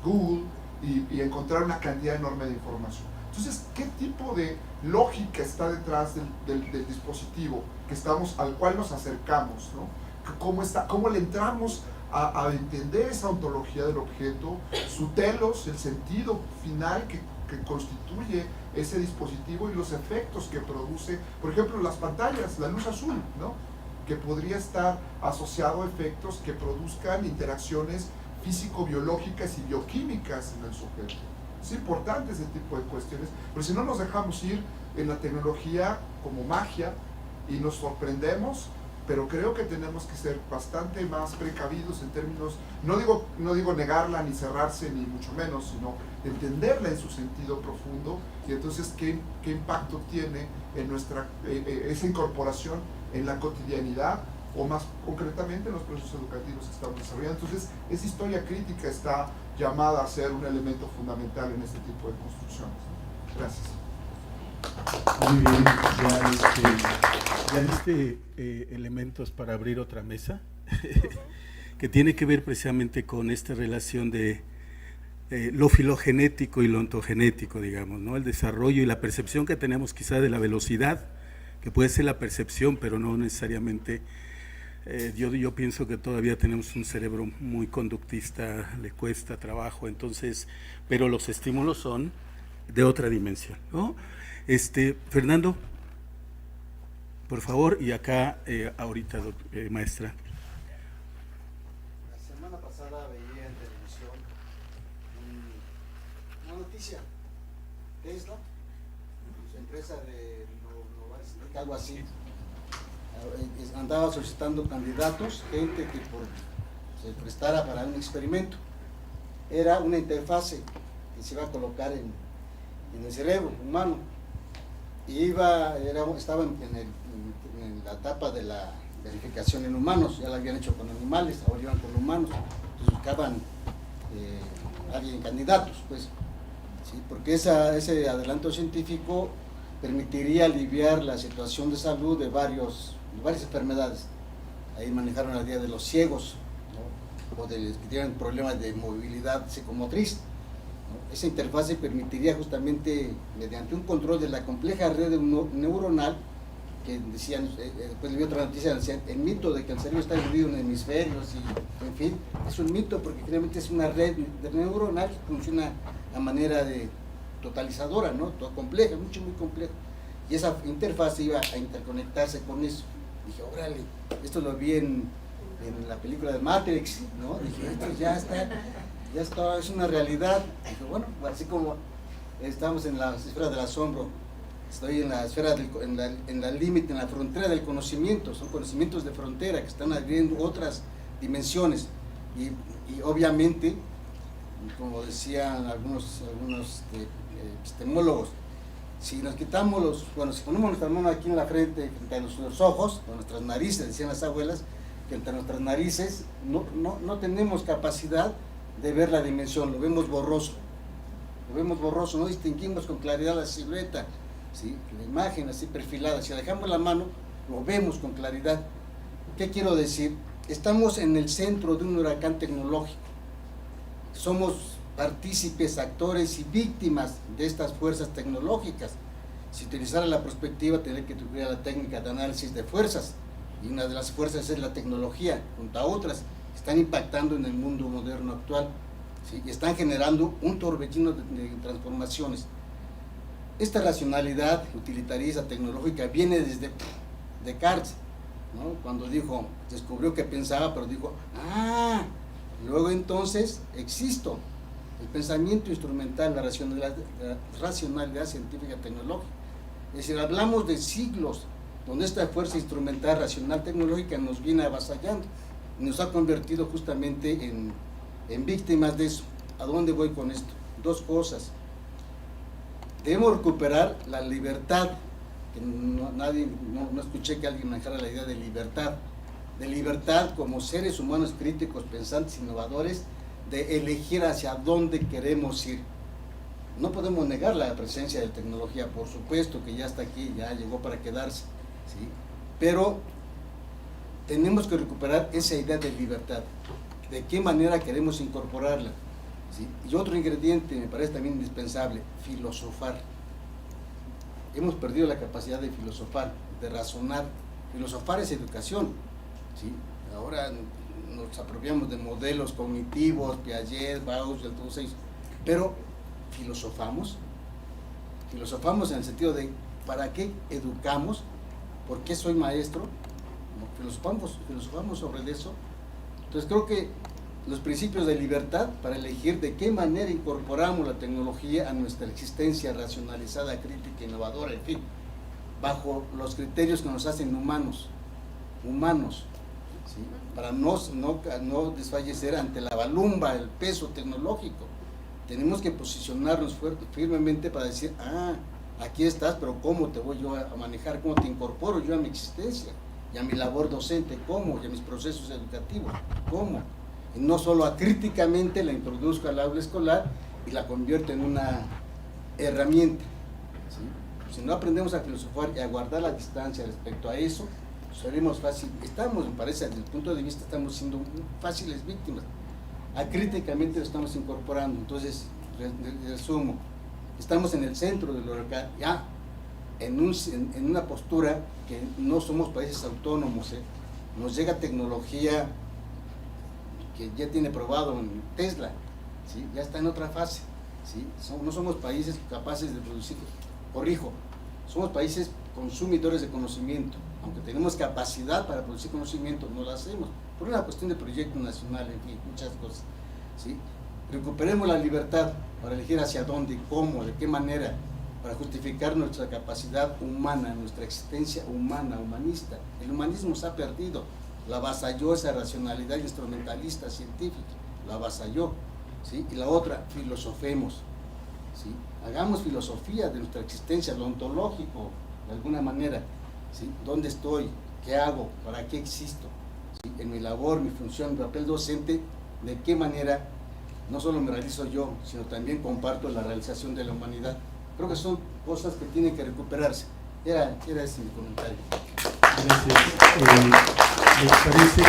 Google y encontrar una cantidad enorme de información. Entonces, ¿qué tipo de lógica está detrás del dispositivo al cual nos acercamos, ¿no? ¿Cómo le entramos a entender esa ontología del objeto, su telos, el sentido final que constituye ese dispositivo y los efectos que produce, por ejemplo, las pantallas, la luz azul, ¿no? Que podría estar asociado a efectos que produzcan interacciones físico-biológicas y bioquímicas en el sujeto. Es importante ese tipo de cuestiones, porque si no nos dejamos ir en la tecnología como magia y nos sorprendemos, pero creo que tenemos que ser bastante más precavidos en términos, no digo negarla ni cerrarse ni mucho menos, sino entenderla en su sentido profundo y entonces qué impacto tiene en esa incorporación en la cotidianidad o más concretamente en los procesos educativos que estamos desarrollando. Entonces, esa historia crítica está llamada a ser un elemento fundamental en este tipo de construcciones. Gracias. Muy bien, ya viste elementos para abrir otra mesa, que tiene que ver precisamente con esta relación de lo filogenético y lo ontogenético, digamos, ¿no? El desarrollo y la percepción que tenemos quizá de la velocidad, que puede ser la percepción, pero no necesariamente. Yo pienso que todavía tenemos un cerebro muy conductista, le cuesta trabajo, entonces, pero los estímulos son de otra dimensión, ¿no? Fernando, por favor, y acá ahorita, maestra. La semana pasada veía en televisión una noticia. Tesla, su empresa de algo así, andaba solicitando candidatos, gente que se prestara para un experimento. Era una interfase que se iba a colocar en el cerebro humano y estaba en la etapa de la verificación en humanos. Ya la habían hecho con animales, ahora iban con humanos, entonces buscaban alguien candidatos, pues, ¿sí? Porque ese adelanto científico permitiría aliviar la situación de salud de varias enfermedades. Ahí manejaron la idea de los ciegos, ¿no? O de los que tienen problemas de movilidad psicomotriz, ¿no? Esa interfase permitiría justamente, mediante un control de la compleja red neuronal, que decían, después le vi otra noticia, decían, el mito de que el cerebro está dividido en hemisferios, y en fin, es un mito porque realmente es una red neuronal que funciona a manera de totalizadora, ¿no? Todo compleja, muy compleja. Y esa interfaz iba a interconectarse con eso. Dije, órale, esto lo vi en la película de Matrix, ¿no? Dije, esto ya está, es una realidad. Dije, bueno, así como estamos en la esfera del asombro, estoy en la esfera, en la límite, en la frontera del conocimiento. Son conocimientos de frontera que están abriendo otras dimensiones. Y obviamente, como decían algunos epistemólogos, si nos quitamos si ponemos nuestra mano aquí en la frente, frente a nuestros ojos, o nuestras narices, decían las abuelas, que entre nuestras narices no tenemos capacidad de ver la dimensión, lo vemos borroso, no distinguimos con claridad la silueta, ¿sí? La imagen así perfilada. Si dejamos la mano, lo vemos con claridad. ¿Qué quiero decir? Estamos en el centro de un huracán tecnológico. Somos partícipes, actores y víctimas de estas fuerzas tecnológicas. Si utilizara la perspectiva, tendría que utilizar la técnica de análisis de fuerzas, y una de las fuerzas es la tecnología, junto a otras que están impactando en el mundo moderno actual, ¿sí? Y están generando un torbellino de transformaciones. Esta racionalidad utilitarista tecnológica viene desde Descartes, ¿no? Cuando descubrió que pensaba, pero dijo, luego entonces existo. El pensamiento instrumental, la racionalidad científica tecnológica. Es decir, hablamos de siglos donde esta fuerza instrumental, racional, tecnológica nos viene avasallando y nos ha convertido justamente en víctimas de eso. ¿A dónde voy con esto? Dos cosas. Debemos recuperar la libertad, que no escuché que alguien manejara la idea de libertad como seres humanos críticos, pensantes, innovadores, de elegir hacia dónde queremos ir. No podemos negar la presencia de tecnología, por supuesto que ya está aquí, ya llegó para quedarse, ¿sí? Pero tenemos que recuperar esa idea de libertad, de qué manera queremos incorporarla, ¿sí? Y otro ingrediente me parece también indispensable, filosofar. Hemos perdido la capacidad de filosofar, de razonar. Filosofar es educación, ¿sí? Ahora nos apropiamos de modelos cognitivos, Piaget, Bausch, todos ellos, pero filosofamos en el sentido de ¿para qué educamos? ¿Por qué soy maestro? Filosofamos sobre eso. Entonces creo que los principios de libertad para elegir de qué manera incorporamos la tecnología a nuestra existencia racionalizada, crítica, innovadora, en fin, bajo los criterios que nos hacen humanos, ¿sí? Para no desfallecer ante la balumba, el peso tecnológico. Tenemos que posicionarnos firmemente para decir, aquí estás, pero ¿cómo te voy yo a manejar? ¿Cómo te incorporo yo a mi existencia? Y a mi labor docente, ¿cómo? Y a mis procesos educativos, ¿cómo? Y no solo acríticamente la introduzco al aula escolar y la convierto en una herramienta, ¿sí? Si no aprendemos a filosofar y a guardar la distancia respecto a eso, seremos me parece, desde el punto de vista, estamos siendo fáciles víctimas. Acríticamente lo estamos incorporando. Entonces, resumo, estamos en el centro del huracán, ya en una postura que no somos países autónomos, nos llega tecnología que ya tiene probado en Tesla, ¿sí? Ya está en otra fase, ¿sí? No somos países capaces de producir, somos países consumidores de conocimiento, aunque tenemos capacidad para producir conocimiento, no lo hacemos, por una cuestión de proyecto nacional, en fin, muchas cosas, ¿sí? Recuperemos la libertad para elegir hacia dónde, cómo, de qué manera, para justificar nuestra capacidad humana, nuestra existencia humana, humanista. El humanismo se ha perdido, la avasalló esa racionalidad instrumentalista científica, la avasalló, ¿sí? Y la otra, filosofemos, ¿sí? Hagamos filosofía de nuestra existencia, lo ontológico, de alguna manera, ¿sí? ¿Dónde estoy? ¿Qué hago? ¿Para qué existo? ¿Sí? En mi labor, mi función, mi papel docente, ¿de qué manera no solo me realizo yo, sino también comparto la realización de la humanidad? Creo que son cosas que tienen que recuperarse. Era ese mi comentario. Gracias. Me parece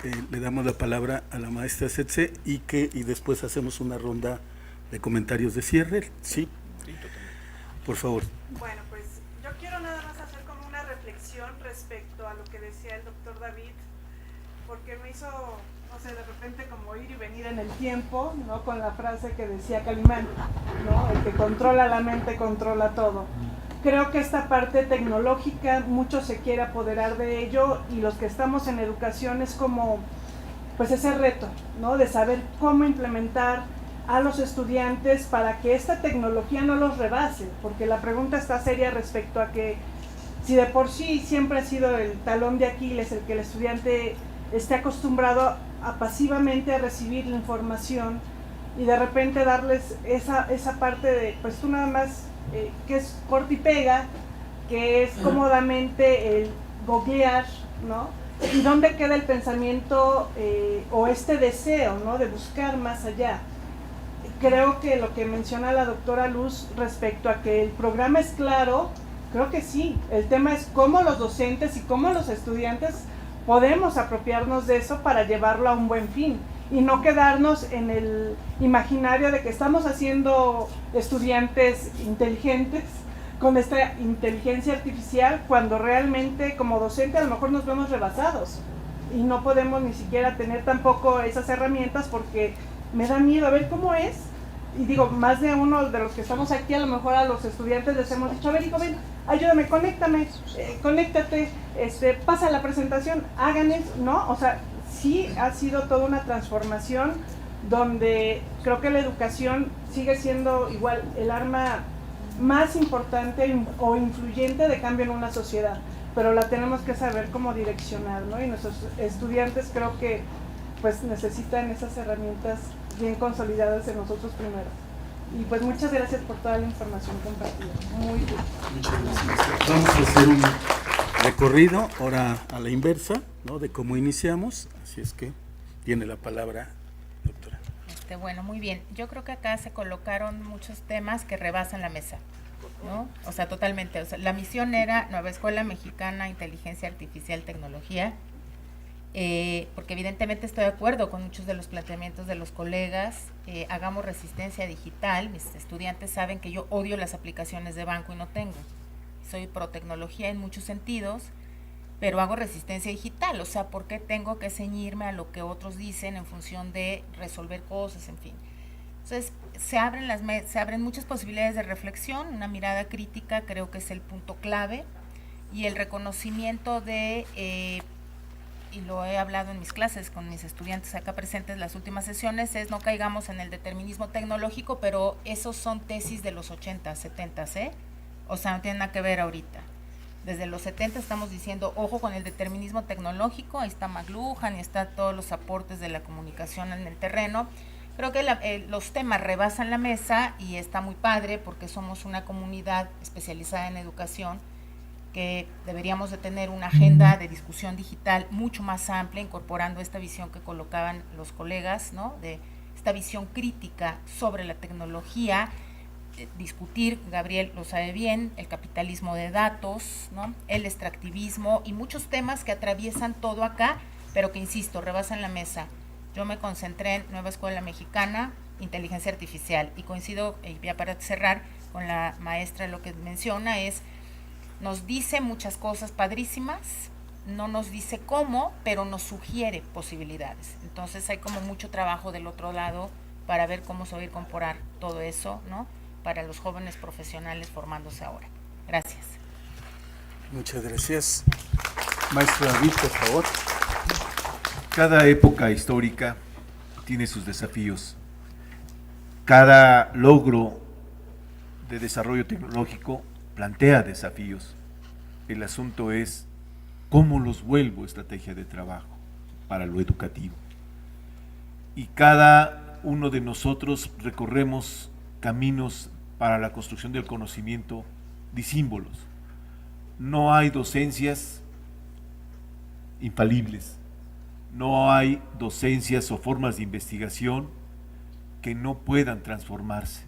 que le damos la palabra a la maestra Setze y después hacemos una ronda de comentarios de cierre. Sí, por favor. Bueno, pues yo quiero nada más hacer como una reflexión respecto a lo que decía el doctor David, porque me hizo, no sé, de repente como ir y venir en el tiempo, ¿no? Con la frase que decía Calimán, ¿no? El que controla la mente controla todo. Creo que esta parte tecnológica, mucho se quiere apoderar de ello, y los que estamos en educación es como, pues ese reto, ¿no? De saber cómo implementar a los estudiantes para que esta tecnología no los rebase, porque la pregunta está seria respecto a que si de por sí siempre ha sido el talón de Aquiles el que el estudiante esté acostumbrado a pasivamente a recibir la información, y de repente darles esa parte de, pues tú nada más, que es corta y pega, que es cómodamente el googlear, ¿no? Y dónde queda el pensamiento o este deseo, ¿no? De buscar más allá. Creo que lo que menciona la doctora Luz respecto a que el programa es claro, creo que sí. El tema es cómo los docentes y cómo los estudiantes podemos apropiarnos de eso para llevarlo a un buen fin y no quedarnos en el imaginario de que estamos haciendo estudiantes inteligentes con esta inteligencia artificial, cuando realmente como docente a lo mejor nos vemos rebasados y no podemos ni siquiera tener tampoco esas herramientas, porque me da miedo a ver cómo es y digo, más de uno de los que estamos aquí, a lo mejor a los estudiantes les hemos dicho, a ver hijo, ven, ayúdame, conéctate, pasa la presentación, hagan eso, ¿no? O sea, sí ha sido toda una transformación donde creo que la educación sigue siendo igual el arma más importante o influyente de cambio en una sociedad, pero la tenemos que saber cómo direccionar, ¿no? Y nuestros estudiantes creo que pues necesitan esas herramientas bien consolidadas en nosotros primero. Y pues muchas gracias por toda la información compartida. Muy bien. Muchas gracias. Vamos a hacer un recorrido ahora a la inversa, ¿no? De cómo iniciamos, así es que tiene la palabra, doctora. Bueno, muy bien. Yo creo que acá se colocaron muchos temas que rebasan la mesa, ¿no? O sea, totalmente. O sea, la misión era Nueva Escuela Mexicana, Inteligencia Artificial, Tecnología, porque evidentemente estoy de acuerdo con muchos de los planteamientos de los colegas. Hagamos resistencia digital. Mis estudiantes saben que yo odio las aplicaciones de banco y no tengo. Soy pro tecnología en muchos sentidos, pero hago resistencia digital, o sea, ¿por qué tengo que ceñirme a lo que otros dicen en función de resolver cosas, en fin? Entonces, se abren muchas posibilidades de reflexión, una mirada crítica creo que es el punto clave, y el reconocimiento de, y lo he hablado en mis clases con mis estudiantes acá presentes las últimas sesiones, es no caigamos en el determinismo tecnológico, pero esos son tesis de los 80, 70, o sea, no tienen nada que ver ahorita. Desde los 70 estamos diciendo, ojo con el determinismo tecnológico, ahí está McLuhan y está todos los aportes de la comunicación en el terreno. Creo que los temas rebasan la mesa y está muy padre porque somos una comunidad especializada en educación que deberíamos de tener una agenda de discusión digital mucho más amplia, incorporando esta visión que colocaban los colegas, ¿no? De esta visión crítica sobre la tecnología, discutir, Gabriel lo sabe bien, el capitalismo de datos, ¿no? El extractivismo y muchos temas que atraviesan todo acá, pero que, insisto, rebasan la mesa. Yo me concentré en Nueva Escuela Mexicana, Inteligencia Artificial, y coincido, ya para cerrar, con la maestra, lo que menciona es, nos dice muchas cosas padrísimas, no nos dice cómo, pero nos sugiere posibilidades. Entonces hay como mucho trabajo del otro lado para ver cómo se va a incorporar todo eso, ¿no? Para los jóvenes profesionales formándose ahora. Gracias. Muchas gracias. Maestro David, por favor. Cada época histórica tiene sus desafíos. Cada logro de desarrollo tecnológico plantea desafíos. El asunto es cómo los vuelvo estrategia de trabajo para lo educativo. Y cada uno de nosotros recorremos caminos para la construcción del conocimiento disímbolos. No hay docencias infalibles, no hay docencias o formas de investigación que no puedan transformarse.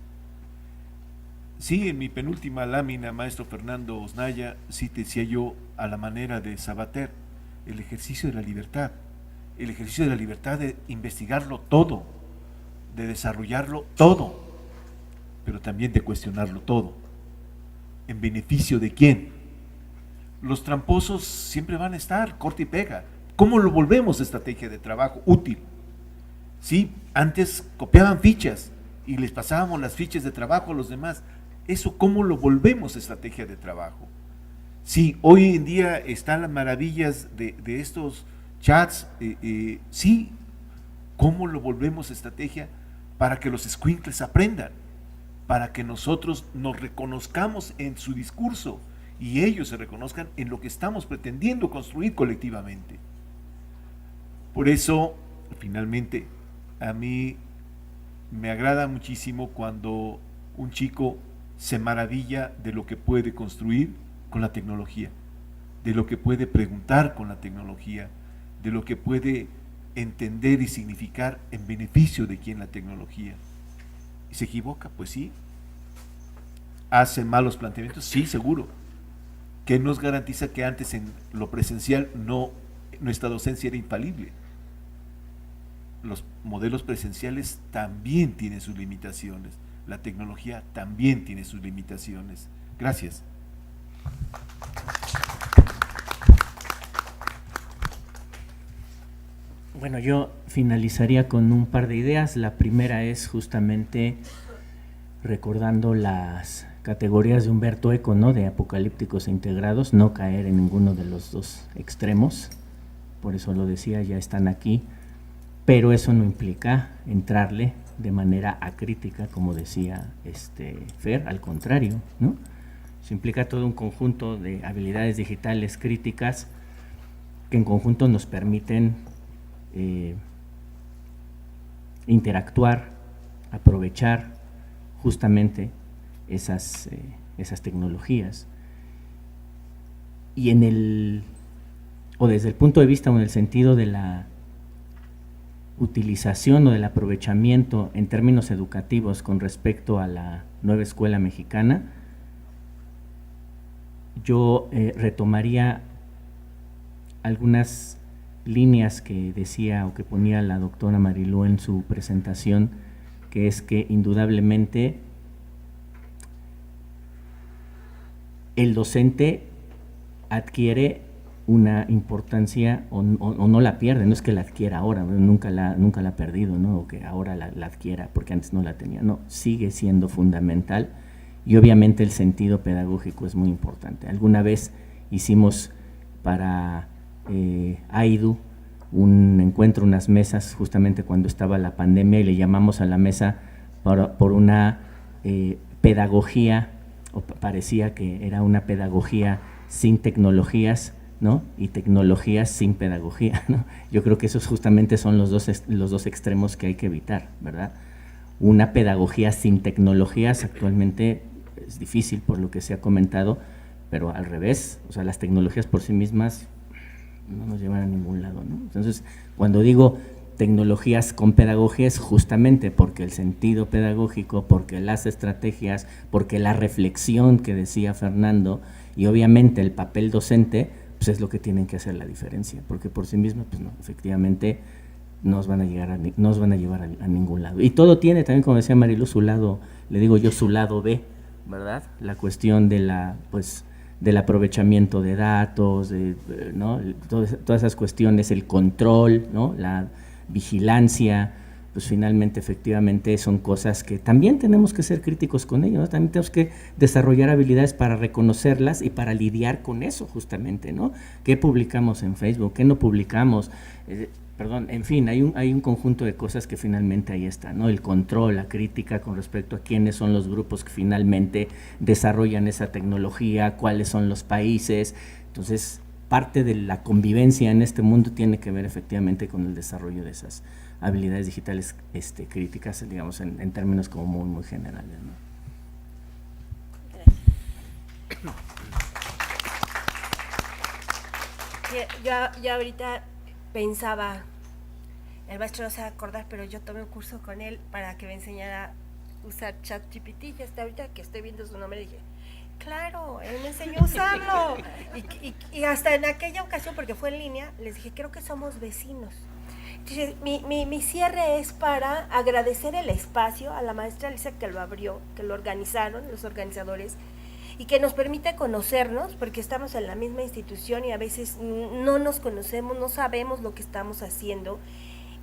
Sí, en mi penúltima lámina, maestro Fernando Osnaya, sí te decía yo a la manera de Sabater, el ejercicio de la libertad de investigarlo todo, de desarrollarlo todo, pero también de cuestionarlo todo. ¿En beneficio de quién? Los tramposos siempre van a estar, corta y pega. ¿Cómo lo volvemos estrategia de trabajo útil? Sí, antes copiaban fichas y les pasábamos las fichas de trabajo a los demás. ¿Eso cómo lo volvemos estrategia de trabajo? Sí, hoy en día están las maravillas de estos chats, sí, ¿cómo lo volvemos estrategia para que los escuincles aprendan? Para que nosotros nos reconozcamos en su discurso y ellos se reconozcan en lo que estamos pretendiendo construir colectivamente. Por eso, finalmente, a mí me agrada muchísimo cuando un chico se maravilla de lo que puede construir con la tecnología, de lo que puede preguntar con la tecnología, de lo que puede entender y significar en beneficio de quién la tecnología. ¿Y se equivoca? Pues sí. ¿Hace malos planteamientos? Sí, seguro. ¿Qué nos garantiza que antes en lo presencial nuestra docencia era infalible? Los modelos presenciales también tienen sus limitaciones. La tecnología también tiene sus limitaciones. Gracias. Bueno, yo finalizaría con un par de ideas. La primera es justamente recordando las categorías de Humberto Eco, ¿no? De apocalípticos e integrados, no caer en ninguno de los dos extremos, por eso lo decía, ya están aquí, pero eso no implica entrarle de manera acrítica, como decía Fer, al contrario, ¿no? Eso implica todo un conjunto de habilidades digitales críticas que en conjunto nos permiten interactuar, aprovechar justamente esas tecnologías. Y o desde el punto de vista o en el sentido de la utilización o del aprovechamiento en términos educativos con respecto a la nueva escuela mexicana, yo retomaría algunas líneas que decía o que ponía la doctora Marilú en su presentación, que es que indudablemente el docente adquiere una importancia o no la pierde, no es que la adquiera ahora, nunca la ha perdido, ¿no? O que ahora la adquiera porque antes no la tenía, no, sigue siendo fundamental y obviamente el sentido pedagógico es muy importante. Alguna vez hicimos para AIDU un encuentro, unas mesas justamente cuando estaba la pandemia y le llamamos a la mesa por una pedagogía, o parecía que era una pedagogía sin tecnologías, ¿no? Y tecnologías sin pedagogía, ¿no? Yo creo que esos justamente son los dos extremos que hay que evitar, ¿verdad? Una pedagogía sin tecnologías actualmente es difícil por lo que se ha comentado, pero al revés, o sea, las tecnologías por sí mismas no nos llevan a ningún lado, ¿no? Entonces, cuando digo tecnologías con pedagogía es justamente porque el sentido pedagógico, porque las estrategias, porque la reflexión que decía Fernando y obviamente el papel docente, pues es lo que tienen que hacer la diferencia, porque por sí mismas, pues no, efectivamente no os van a llevar a ningún lado. Y todo tiene también, como decía Marilu, su lado, le digo yo, su lado B, ¿verdad? La cuestión de del aprovechamiento de datos, ¿no? Todas esas cuestiones, el control, ¿no? La vigilancia, pues finalmente efectivamente son cosas que también tenemos que ser críticos con ello, ¿no? También tenemos que desarrollar habilidades para reconocerlas y para lidiar con eso justamente, ¿no? ¿Qué publicamos en Facebook? ¿Qué no publicamos? En fin, hay un conjunto de cosas que finalmente ahí está, ¿no? El control, la crítica con respecto a quiénes son los grupos que finalmente desarrollan esa tecnología, cuáles son los países. Entonces, parte de la convivencia en este mundo tiene que ver efectivamente con el desarrollo de esas habilidades digitales críticas, digamos, en términos como muy, muy generales, ¿no? Yo ahorita pensaba, el maestro no se va a acordar, pero yo tomé un curso con él para que me enseñara a usar ChatGPT, y hasta ahorita que estoy viendo su nombre dije, claro, él me enseñó a usarlo. Y hasta en aquella ocasión, porque fue en línea, les dije, creo que somos vecinos. Entonces, mi cierre es para agradecer el espacio a la maestra Elisa que lo abrió, que lo organizaron, los organizadores, y que nos permite conocernos, porque estamos en la misma institución y a veces no nos conocemos, no sabemos lo que estamos haciendo,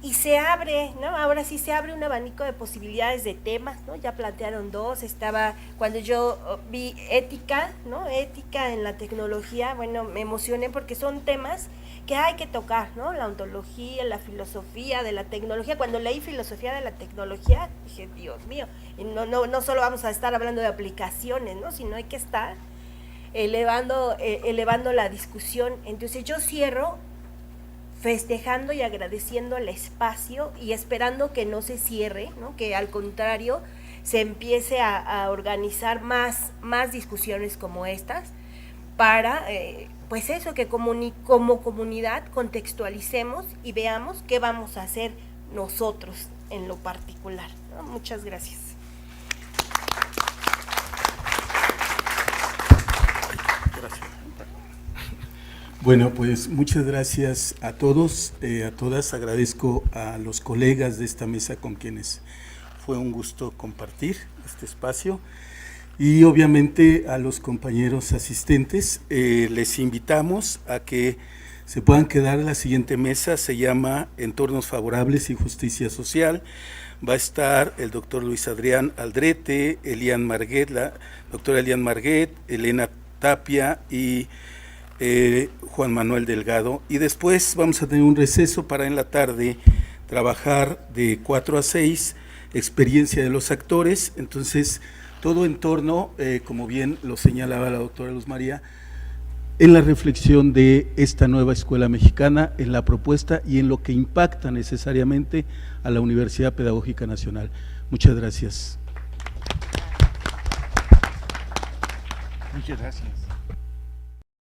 y se abre, ¿no? Ahora sí se abre un abanico de posibilidades de temas, ¿no? Ya plantearon dos, estaba, cuando yo vi ética, ¿no? Ética en la tecnología, bueno, me emocioné porque son temas que hay que tocar, ¿no? La ontología, la filosofía de la tecnología. Cuando leí filosofía de la tecnología, dije, Dios mío, no solo vamos a estar hablando de aplicaciones, ¿no? Sino hay que estar elevando la discusión. Entonces yo cierro festejando y agradeciendo el espacio y esperando que no se cierre, ¿no? Que al contrario se empiece a organizar más discusiones como estas para, pues eso, que como comunidad contextualicemos y veamos qué vamos a hacer nosotros en lo particular, ¿no? Muchas gracias. Gracias. Bueno, pues muchas gracias a todos, a todas. Agradezco a los colegas de esta mesa con quienes fue un gusto compartir este espacio y obviamente a los compañeros asistentes. Les invitamos a que se puedan quedar. La siguiente mesa se llama Entornos Favorables y Justicia Social. Va a estar el doctor Luis Adrián Aldrete, Elian Marguet, la doctora Elian Marguet, Elena Tapia y Juan Manuel Delgado. Y después vamos a tener un receso para en la tarde trabajar de 4 a 6, experiencia de los actores. Entonces, todo en torno, como bien lo señalaba la doctora Luz María, en la reflexión de esta nueva escuela mexicana, en la propuesta y en lo que impacta necesariamente a la Universidad Pedagógica Nacional. Muchas gracias. Muchas gracias.